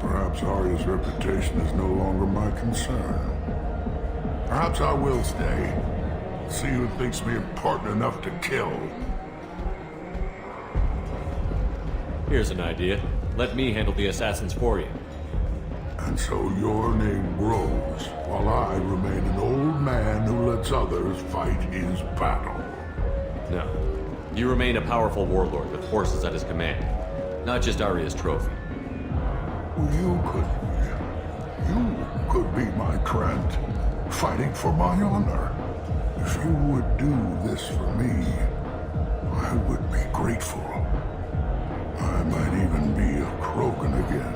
Perhaps Aria's reputation is no longer my concern. Perhaps I will stay. See who thinks me important enough to kill. Here's an idea. Let me handle the assassins for you. And so your name grows, while I remain an old man who lets others fight his battle. No. You remain a powerful warlord with forces at his command. Not just Aria's trophy. You could be my Trent, fighting for my honor. If you would do this for me, I would be grateful. I might even be a Krogan again.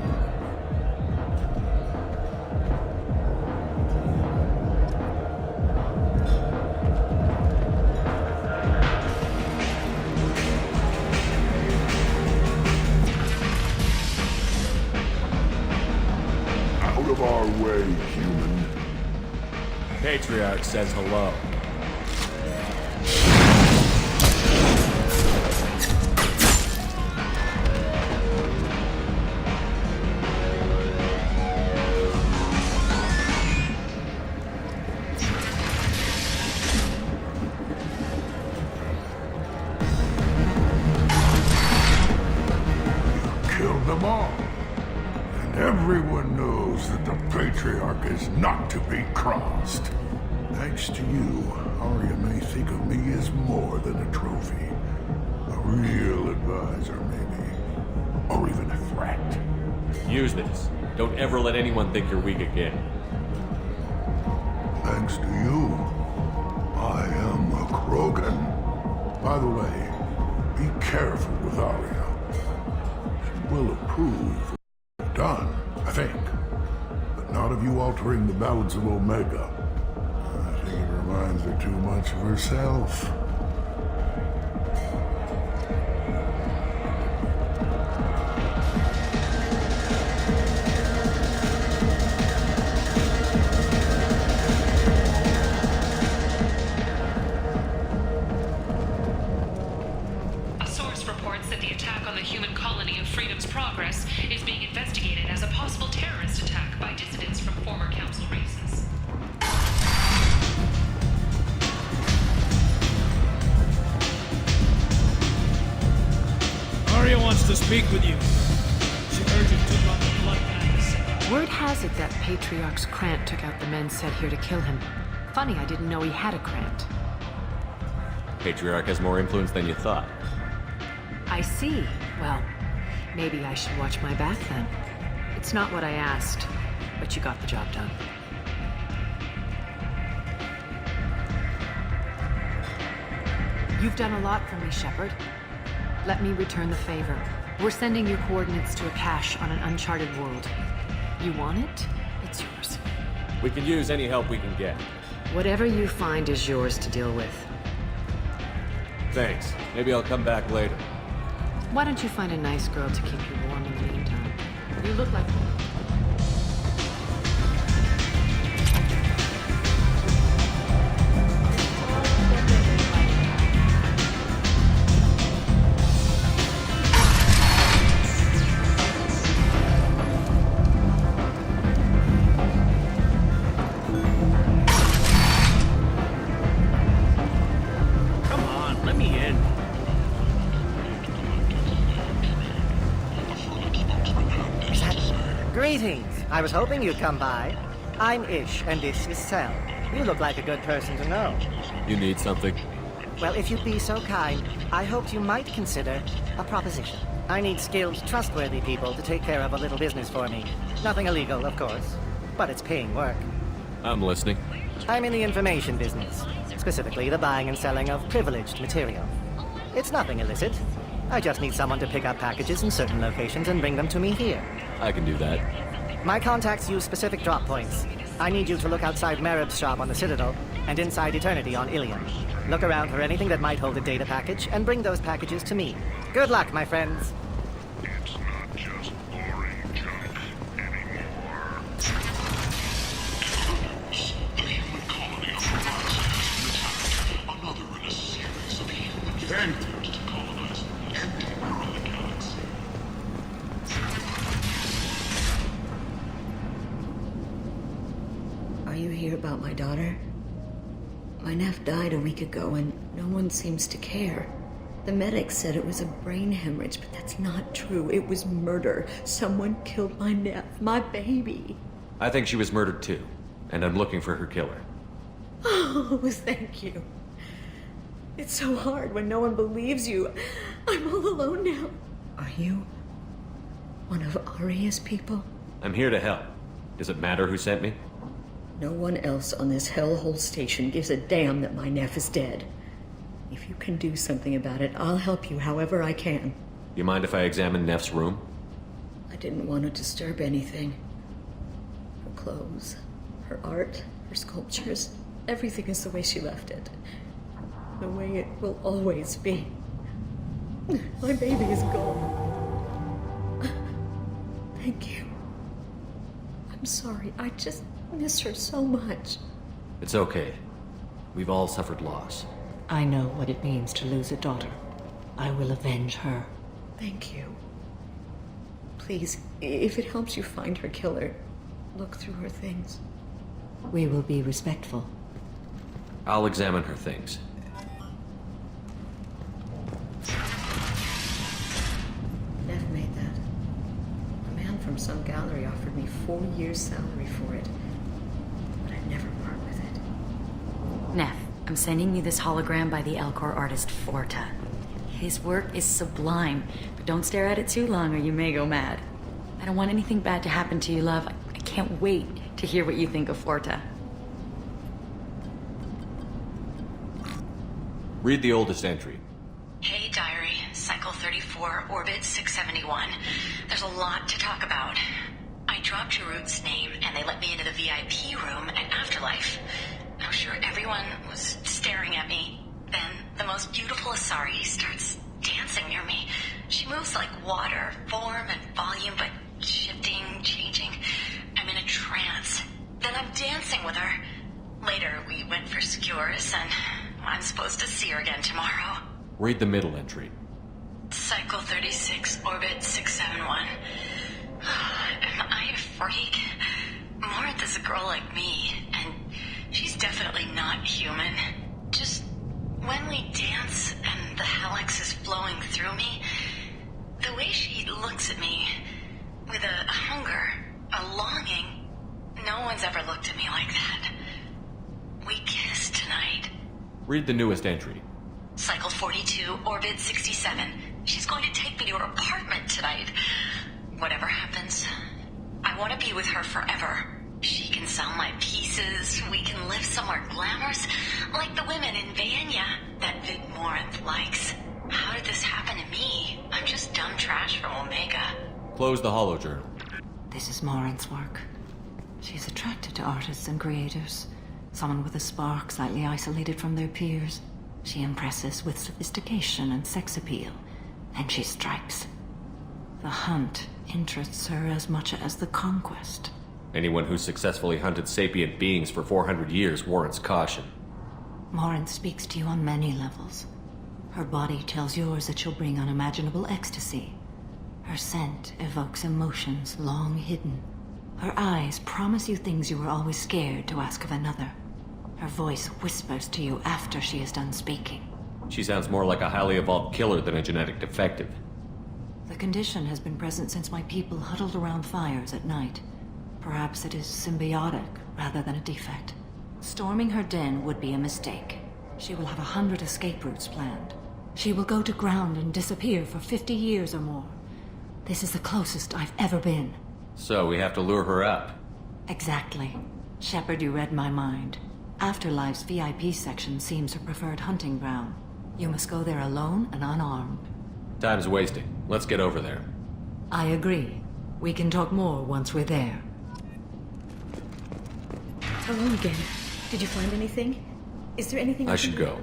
Out of our way, human. Patriarch says hello. Killed them all. And everyone knows that the Patriarch is not to be crossed. Thanks to you, Aria may think of me as more than a trophy. A real advisor, maybe. Or even a threat. Use this. Don't ever let anyone think you're weak again. Thanks to you, I am a Krogan. By the way, be careful with Aria. She will approve of what you've done, I think. But not of you altering the balance of Omega. I think it reminds her too much of herself. A source reports that the attack on the human colony of Freedom's Progress is being investigated as a possible terrorist attack by dissidents from former council races. Aria wants to speak with you. She heard you took on the Blood Madness. Word has it that Patriarch's Krant took out the men sent here to kill him. Funny, I didn't know he had a Krant. Patriarch has more influence than you thought. I see. Well, maybe I should watch my back then. It's not what I asked, but you got the job done. You've done a lot for me, Shepard. Let me return the favor. We're sending your coordinates to a cache on an uncharted world. You want it? It's yours. We can use any help we can get. Whatever you find is yours to deal with. Thanks. Maybe I'll come back later. Why don't you find a nice girl to keep you warm in the meantime? You look like... Greetings. I was hoping you'd come by. I'm Ish, and this is Sel. You look like a good person to know. You need something? Well, if you'd be so kind, I hoped you might consider a proposition. I need skilled, trustworthy people to take care of a little business for me. Nothing illegal, of course, but it's paying work. I'm listening. I'm in the information business, specifically the buying and selling of privileged material. It's nothing illicit. I just need someone to pick up packages in certain locations and bring them to me here. I can do that. My contacts use specific drop points. I need you to look outside Merib's shop on the Citadel and inside Eternity on Ilium. Look around for anything that might hold a data package and bring those packages to me. Good luck, my friends. It's not just boring junk anymore. The human colony of Mars has been attacked. Another in a series of human attempts to colonize everywhere in the galaxy. Are you here about my daughter? My nephew died a week ago and no one seems to care. The medics said it was a brain hemorrhage, but that's not true. It was murder. Someone killed my nephew, my baby. I think she was murdered too, and I'm looking for her killer. Oh, thank you. It's so hard when no one believes you. I'm all alone now. Are you one of Aria's people? I'm here to help. Does it matter who sent me? No one else on this hellhole station gives a damn that my nephew is dead. If you can do something about it, I'll help you however I can. You mind if I examine Neff's room? I didn't want to disturb anything. Her clothes, her art, her sculptures, everything is the way she left it. The way it will always be. My baby is gone. Thank you. I'm sorry, I just miss her so much. It's okay. We've all suffered loss. I know what it means to lose a daughter. I will avenge her. Thank you. Please, if it helps you find her killer, look through her things. We will be respectful. I'll examine her things. Neff made that. A man from some gallery offered me 4 years' salary for it. But I'd never part with it. Neff, I'm sending you this hologram by the Elcor artist Forta. His work is sublime, but don't stare at it too long or you may go mad. I don't want anything bad to happen to you, love. I can't wait to hear what you think of Forta. Read the oldest entry. Hey, diary. Cycle 34, orbit 671. There's a lot to talk about. I dropped Jarut's name, and they let me into the VIP room at Afterlife. I was sure everyone was staring at me. Then, the most beautiful Asari starts dancing near me. She moves like water, form and volume, but shifting, changing. I'm in a trance. Then I'm dancing with her. Later, we went for skewers, and I'm supposed to see her again tomorrow. Read the middle entry. Cycle 36, orbit 671. Am I a freak? Morinth is a girl like me, and she's definitely not human. Just when we dance and the helix is flowing through me, the way she looks at me with a hunger, a longing, no one's ever looked at me like that. We kissed tonight. Read the newest entry. Cycle 42, orbit 67. She's going to take me to her apartment tonight. Whatever happens, I want to be with her forever. She can sell my pieces. We can live somewhere glamorous, like the women in Vanya that Vig Morinth wife likes. How did this happen to me? I'm just dumb trash from Omega. Close the holo journal. This is Morin's work. She's attracted to artists and creators. Someone with a spark, slightly isolated from their peers. She impresses with sophistication and sex appeal. Then she strikes. The hunt interests her as much as the conquest. Anyone who successfully hunted sapient beings for 400 years warrants caution. Morin speaks to you on many levels. Her body tells yours that she'll bring unimaginable ecstasy. Her scent evokes emotions long hidden. Her eyes promise you things you were always scared to ask of another. Her voice whispers to you after she is done speaking. She sounds more like a highly evolved killer than a genetic defective. The condition has been present since my people huddled around fires at night. Perhaps it is symbiotic rather than a defect. Storming her den would be a mistake. She will have 100 escape routes planned. She will go to ground and disappear for 50 years or more. This is the closest I've ever been. So we have to lure her up. Exactly. Shepard, you read my mind. Afterlife's VIP section seems her preferred hunting ground. You must go there alone and unarmed. Time's wasting. Let's get over there. I agree. We can talk more once we're there. Hello again. Did you find anything? Is there anything I should go.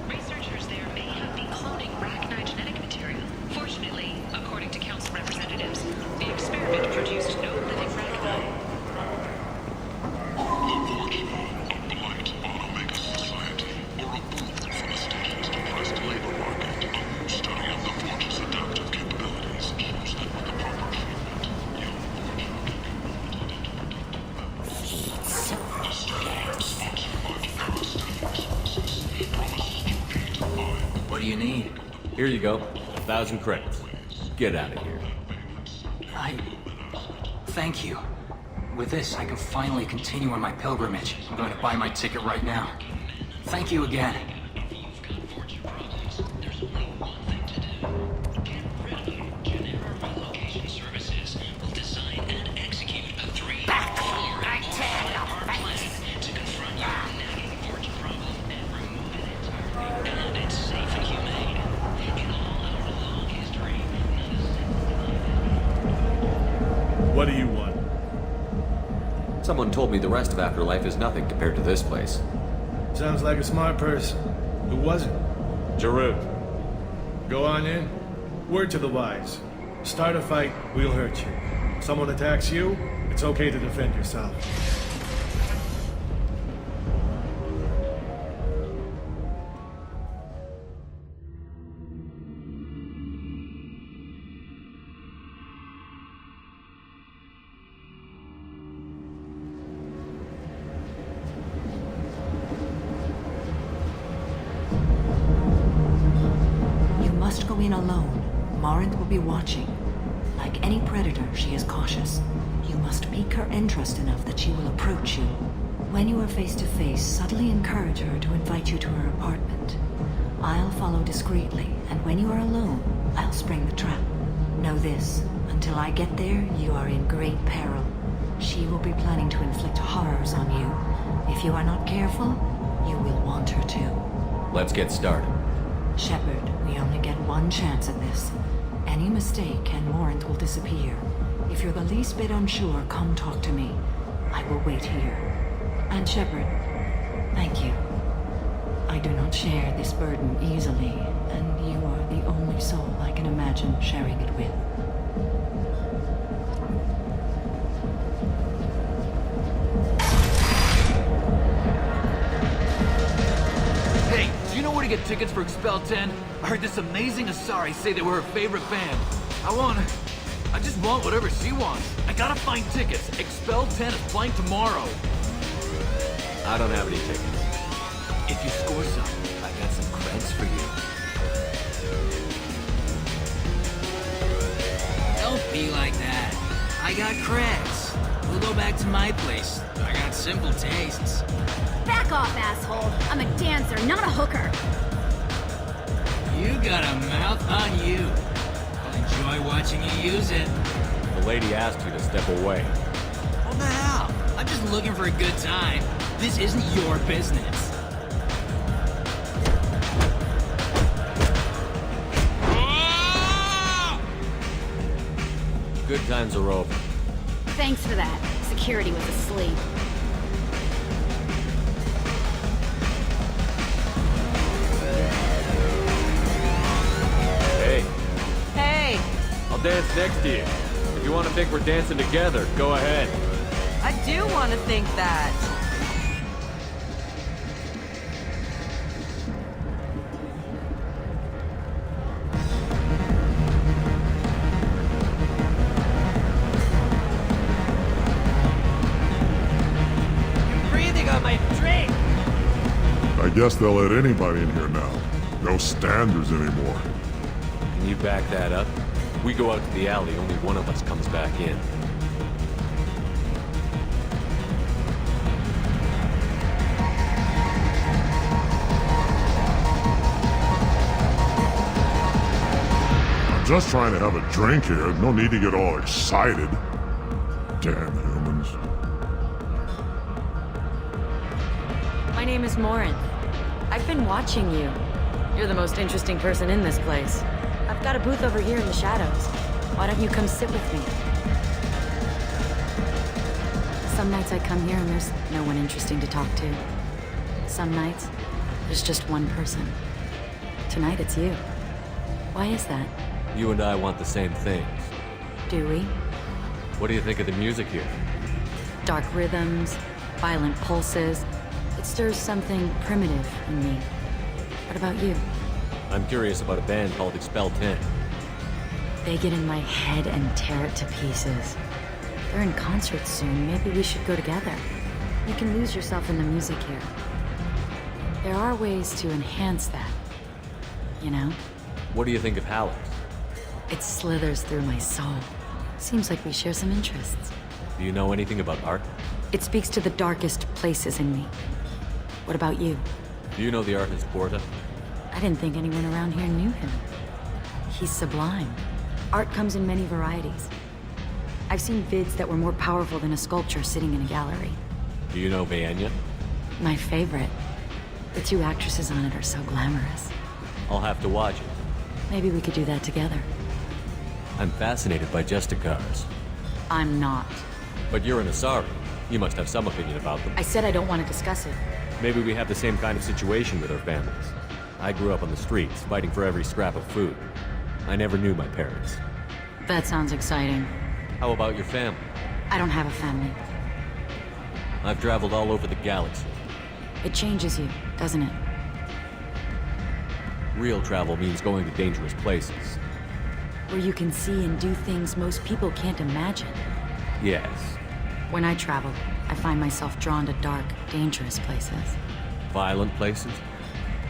Researchers there may have been cloning arachnid genetic material. Fortunately, according to council representatives, the experiment produced no living arachnid. What do you need? Here you go. 1,000 credits. Get out of here. Thank you. With this, I can finally continue on my pilgrimage. I'm going to buy my ticket right now. Thank you again. What do you want? Someone told me the rest of Afterlife is nothing compared to this place. Sounds like a smart person. Who was it? Jarut. Go on in. Word to the wise. Start a fight, we'll hurt you. If someone attacks you, it's okay to defend yourself. Go in alone. Morinth will be watching. Like any predator, she is cautious. You must pique her interest enough that she will approach you. When you are face to face, subtly encourage her to invite you to her apartment. I'll follow discreetly, and when you are alone, I'll spring the trap. Know this, until I get there, you are in great peril. She will be planning to inflict horrors on you. If you are not careful, you will want her to. Let's get started. Shepard, we only get one chance at this. Any mistake and Morinth will disappear. If you're the least bit unsure, come talk to me. I will wait here. And Shepard, thank you. I do not share this burden easily, and you are the only soul I can imagine sharing it with. Hey, do you know where to get tickets for Expel 10? I heard this amazing Asari say they were her favorite band. I just want whatever she wants. I gotta find tickets. Expel 10 is playing tomorrow. I don't have any tickets. If you score some, I got some creds for you. Don't be like that. I got creds. We'll go back to my place. I got simple tastes. Back off, asshole. I'm a dancer, not a hooker. You got a mouth on you. I'll enjoy watching you use it. The lady asked you to step away. What the hell? I'm just looking for a good time. This isn't your business. Good times are over. Thanks for that. Security was asleep. Hey, Hey, I'll dance next to you. If you want to think we're dancing together, go ahead. I do want to think that. You're breathing on my drink! I guess they'll let anybody in here now. No standards anymore. Can you back that up? We go out to the alley, only one of us comes back in. I'm just trying to have a drink here. No need to get all excited. Damn humans. My name is Morin. I've been watching you. You're the most interesting person in this place. I've got a booth over here in the shadows. Why don't you come sit with me? Some nights I come here and there's no one interesting to talk to. Some nights, there's just one person. Tonight it's you. Why is that? You and I want the same things. Do we? What do you think of the music here? Dark rhythms, violent pulses. It stirs something primitive in me. What about you? I'm curious about a band called Expel 10. They get in my head and tear it to pieces. They're in concert soon. Maybe we should go together. You can lose yourself in the music here. There are ways to enhance that. You know? What do you think of Halleck? It slithers through my soul. Seems like we share some interests. Do you know anything about art? It speaks to the darkest places in me. What about you? Do you know the artist Porta? I didn't think anyone around here knew him. He's sublime. Art comes in many varieties. I've seen vids that were more powerful than a sculpture sitting in a gallery. Do you know Vaenya? My favorite. The two actresses on it are so glamorous. I'll have to watch it. Maybe we could do that together. I'm fascinated by Justicars. I'm not. But you're an Asari. You must have some opinion about them. I said I don't want to discuss it. Maybe we have the same kind of situation with our families. I grew up on the streets, fighting for every scrap of food. I never knew my parents. That sounds exciting. How about your family? I don't have a family. I've traveled all over the galaxy. It changes you, doesn't it? Real travel means going to dangerous places. Where you can see and do things most people can't imagine. Yes. When I travel, I find myself drawn to dark, dangerous places. Violent places?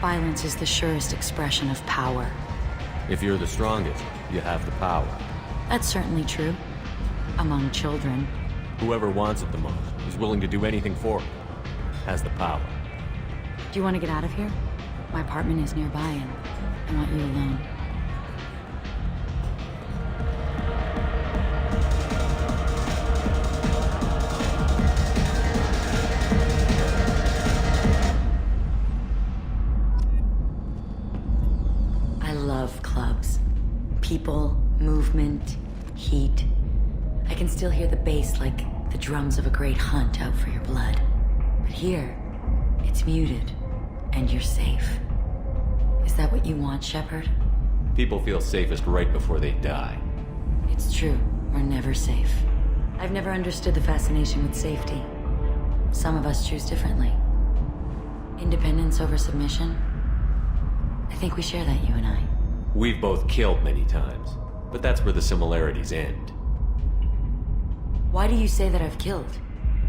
Violence is the surest expression of power. If you're the strongest, you have the power. That's certainly true. Among children. Whoever wants it the most, is willing to do anything for it, has the power. Do you want to get out of here? My apartment is nearby and I want you alone. I love clubs. People, movement, heat. I can still hear the bass like the drums of a great hunt out for your blood. But here, it's muted, and you're safe. Is that what you want, Shepard? People feel safest right before they die. It's true. We're never safe. I've never understood the fascination with safety. Some of us choose differently. Independence over submission? I think we share that, you and I. We've both killed many times, but that's where the similarities end. Why do you say that I've killed?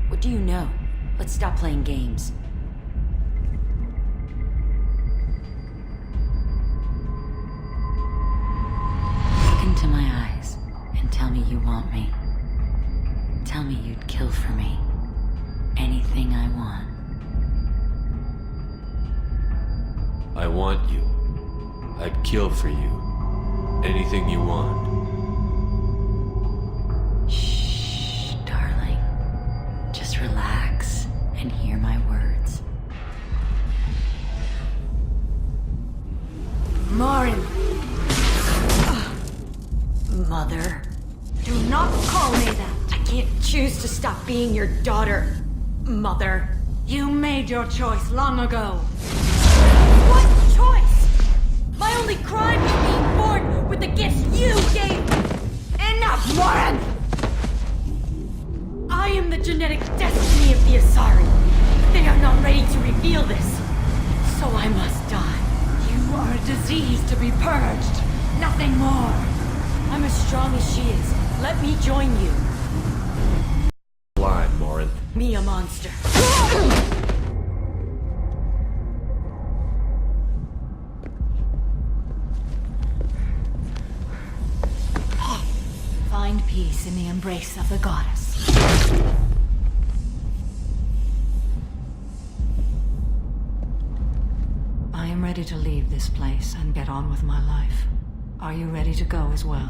What do you know? Let's stop playing games. Look into my eyes and tell me you want me. Tell me you'd kill for me. Anything I want. I want you. I'd kill for you. Anything you want. and hear my words. Marin! Mother. Do not call me that! I can't choose to stop being your daughter, Mother. You made your choice long ago. What choice? My only crime is being born with the gifts you gave me! Enough, Marin! I am the genetic destiny of the Asari. They are not ready to reveal this. So I must die. You are a disease to be purged. Nothing more. I'm as strong as she is. Let me join you. Blind, Morin. Me a monster. Find peace in the embrace of the goddess. I am ready to leave this place and get on with my life. Are you ready to go as well?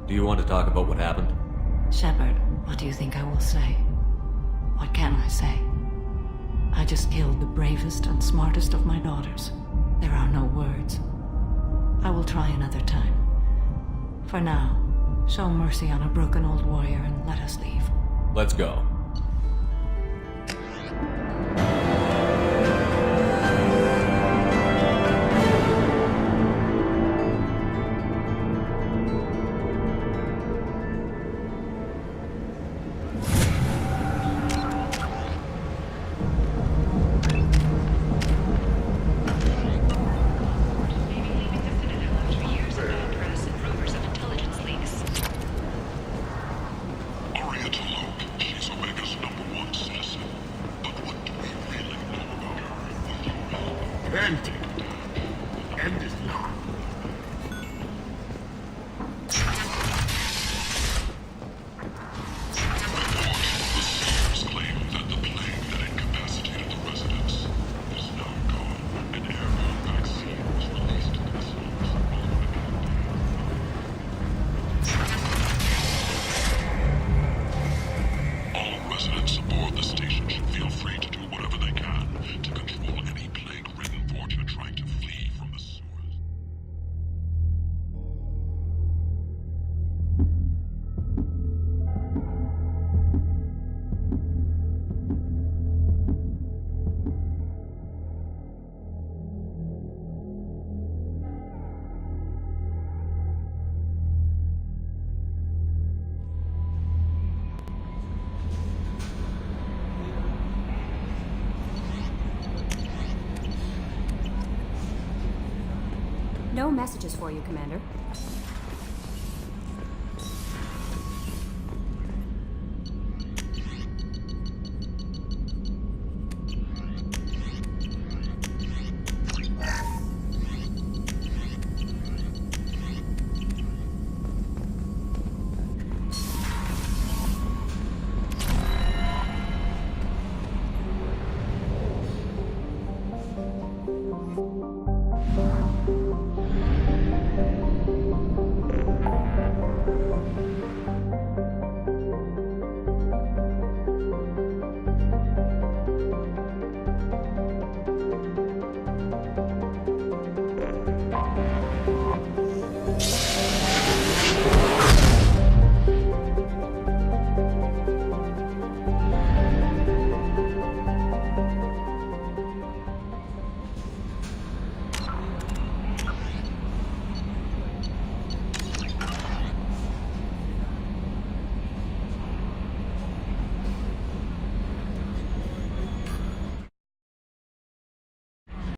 Do you want to talk about what happened? Shepard, what do you think I will say? What can I say? I just killed the bravest and smartest of my daughters. There are no words. I will try another time. For now, show mercy on a broken old warrior and let us leave. Let's go. No messages for you, Commander.